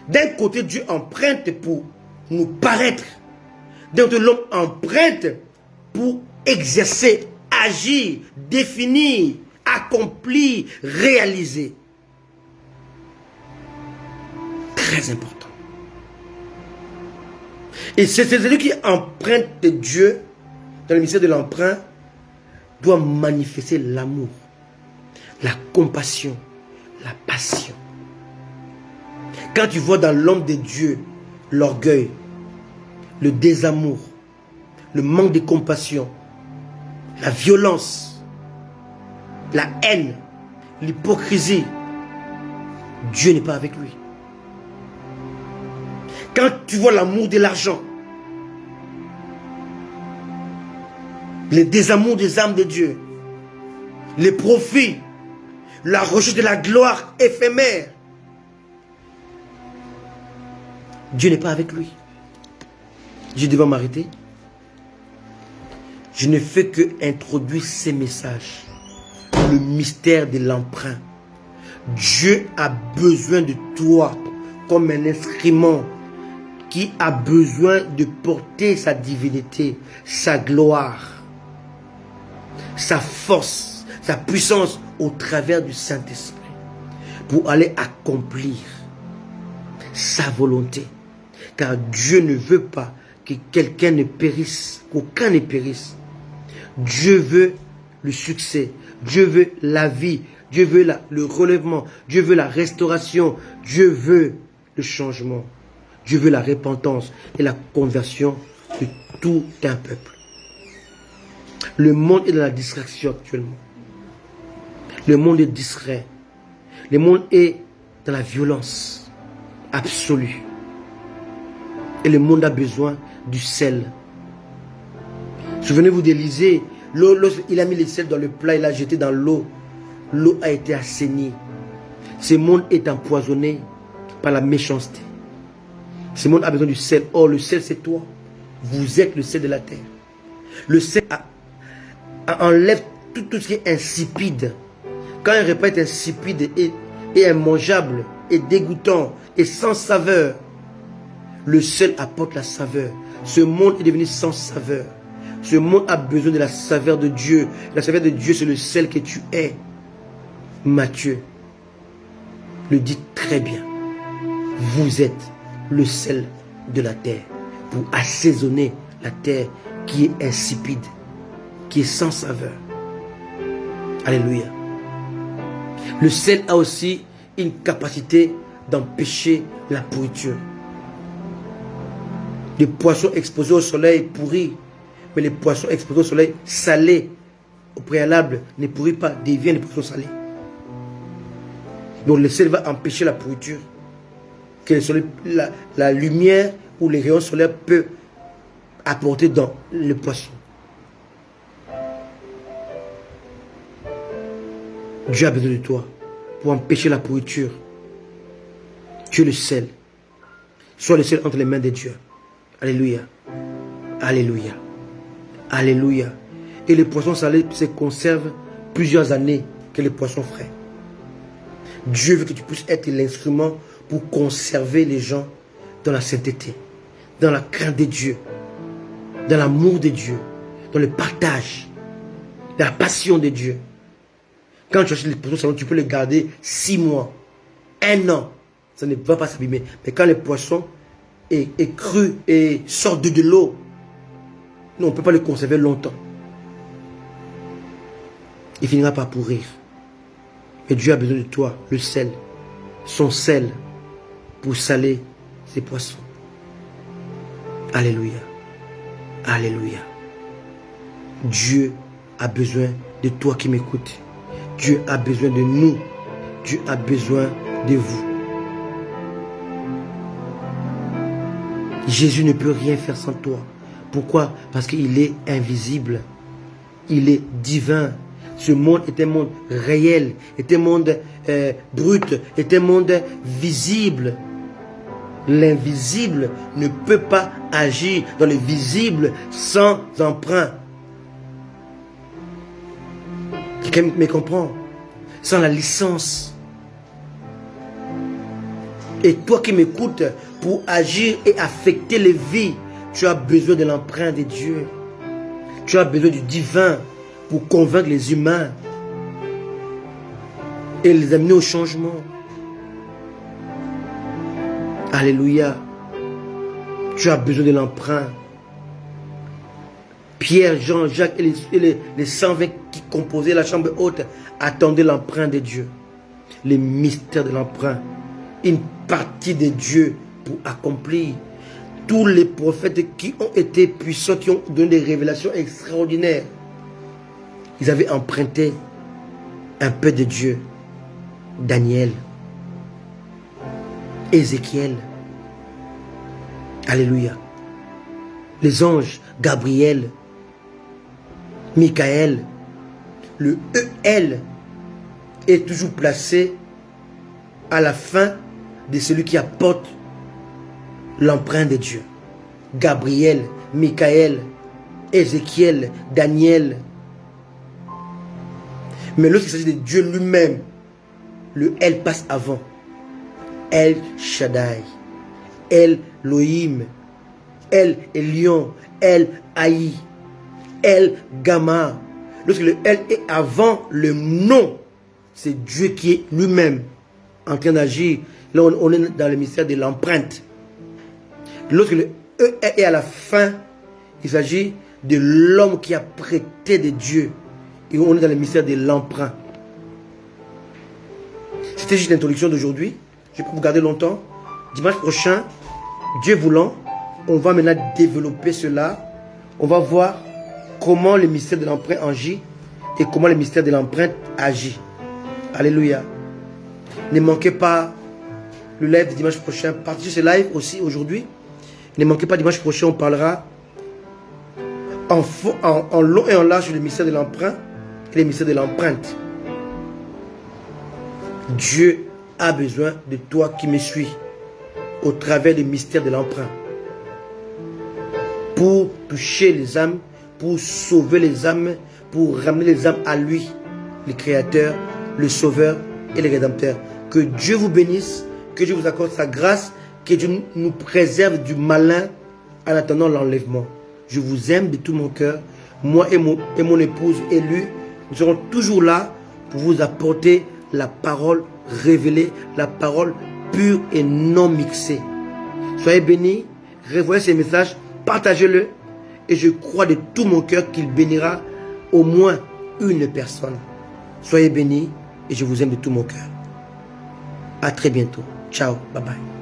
D'un côté, Dieu emprunte pour nous paraître. D'un côté, l'homme emprunte pour exercer, agir, définir, accomplir, réaliser. Très important. Et c'est celui qui emprunte de Dieu, dans le mystère de l'emprunt, doit manifester l'amour, la compassion, la passion. Quand tu vois dans l'homme de Dieu l'orgueil, le désamour, le manque de compassion, la violence, la haine, l'hypocrisie, Dieu n'est pas avec lui. Quand tu vois l'amour de l'argent, le désamour des âmes de Dieu, les profits, la recherche de la gloire éphémère, Dieu n'est pas avec lui. Je devais m'arrêter. Je ne fais que introduire ces messages. Le mystère de l'emprunt. Dieu a besoin de toi comme un instrument qui a besoin de porter sa divinité, sa gloire, sa force, sa puissance au travers du Saint-Esprit pour aller accomplir sa volonté. Car Dieu ne veut pas que quelqu'un ne périsse, qu'aucun ne périsse. Dieu veut le succès, Dieu veut la vie, Dieu veut le relèvement, Dieu veut la restauration, Dieu veut le changement, Dieu veut la repentance et la conversion de tout un peuple. Le monde est dans la distraction actuellement. Le monde est distrait. Le monde est dans la violence absolue. Et le monde a besoin du sel. Souvenez-vous d'Élisée. Il a mis le sel dans le plat, il l'a jeté dans l'eau. L'eau a été assainie. Ce monde est empoisonné par la méchanceté. Ce monde a besoin du sel. Or, le sel, c'est toi. Vous êtes le sel de la terre. Le sel enlève tout ce qui est insipide. Quand un repas est insipide et immangeable, et dégoûtant, et sans saveur, le sel apporte la saveur. Ce monde est devenu sans saveur. Ce monde a besoin de la saveur de Dieu. La saveur de Dieu, c'est le sel que tu es. Matthieu le dit très bien. Vous êtes le sel de la terre pour assaisonner la terre qui est insipide, qui est sans saveur. Alléluia. Le sel a aussi une capacité d'empêcher la pourriture. Les poissons exposés au soleil pourris, mais les poissons exposés au soleil salés au préalable ne pourrissent pas, deviennent des poissons salés. Donc le sel va empêcher la pourriture. Que la lumière ou les rayons solaires peuvent apporter dans le poisson. Dieu a besoin de toi pour empêcher la pourriture. Tu es le sel. Sois le sel entre les mains de Dieu. Alléluia. Alléluia. Alléluia. Et les poissons salés se conservent plusieurs années que les poissons frais. Dieu veut que tu puisses être l'instrument pour conserver les gens dans la sainteté, dans la crainte de Dieu, dans l'amour de Dieu, dans le partage, dans la passion de Dieu. Quand tu achètes les poissons salés, tu peux les garder 6 mois, 1 an. Ça ne va pas s'abîmer. Mais quand les poissons est cru et sort de l'eau, on ne peut pas le conserver longtemps. Il finira par pourrir. Mais Dieu a besoin de toi, le sel, son sel, pour saler ses poissons. Alléluia. Alléluia. Dieu a besoin de toi qui m'écoutes. Dieu a besoin de nous. Dieu a besoin de vous. Jésus ne peut rien faire sans toi. Pourquoi? Parce qu'il est invisible. Il est divin. Ce monde est un monde réel, est un monde brut, est un monde visible. L'invisible ne peut pas agir dans le visible sans emprunt. Quelqu'un me comprend? Sans la licence. Et toi qui m'écoutes, pour agir et affecter les vies, tu as besoin de l'emprunt de Dieu. Tu as besoin du divin pour convaincre les humains et les amener au changement. Alléluia. Tu as besoin de l'emprunt. Pierre, Jean, Jacques et les 120 qui composaient la chambre haute attendaient l'emprunt de Dieu. Les mystères de l'emprunt. Une partie de Dieu pour accomplir. Tous les prophètes qui ont été puissants, qui ont donné des révélations extraordinaires, ils avaient emprunté un peu de Dieu. Daniel, Ézéchiel, alléluia. Les anges, Gabriel, Michael, le EL est toujours placé à la fin de celui qui apporte l'empreinte de Dieu. Gabriel, Michael, Ézéchiel, Daniel. Mais lorsqu'il s'agit de Dieu lui-même, le El passe avant. El Shaddai, El Elohim, El Elion, El Haï, El Gamma. Lorsque le El est avant le nom, c'est Dieu qui est lui-même en train d'agir. Là, on est dans le mystère de l'empreinte. Lorsque le E est à la fin, il s'agit de l'homme qui a prêté de Dieu. Et on est dans le mystère de l'emprunt. C'était juste l'introduction d'aujourd'hui. Je ne vais pas vous garder longtemps. Dimanche prochain, Dieu voulant, on va maintenant développer cela. On va voir comment le mystère de l'emprunt agit et comment le mystère de l'empreinte agit. Alléluia. Ne manquez pas le live de dimanche prochain. Partagez ce live aussi aujourd'hui. Ne manquez pas dimanche prochain, on parlera en long et en large sur le mystère de l'emprunt et le mystère de l'empreinte. Dieu a besoin de toi qui me suis au travers du mystère de l'emprunt pour toucher les âmes, pour sauver les âmes, pour ramener les âmes à lui, le Créateur, le Sauveur et le Rédempteur. Que Dieu vous bénisse, que Dieu vous accorde sa grâce, que Dieu nous préserve du malin en attendant l'enlèvement. Je vous aime de tout mon cœur. Moi et mon épouse élue, nous serons toujours là pour vous apporter la parole révélée, la parole pure et non mixée. Soyez bénis, revoyez ces messages, partagez-le et je crois de tout mon cœur qu'il bénira au moins une personne. Soyez bénis et je vous aime de tout mon cœur. À très bientôt. Ciao, bye bye.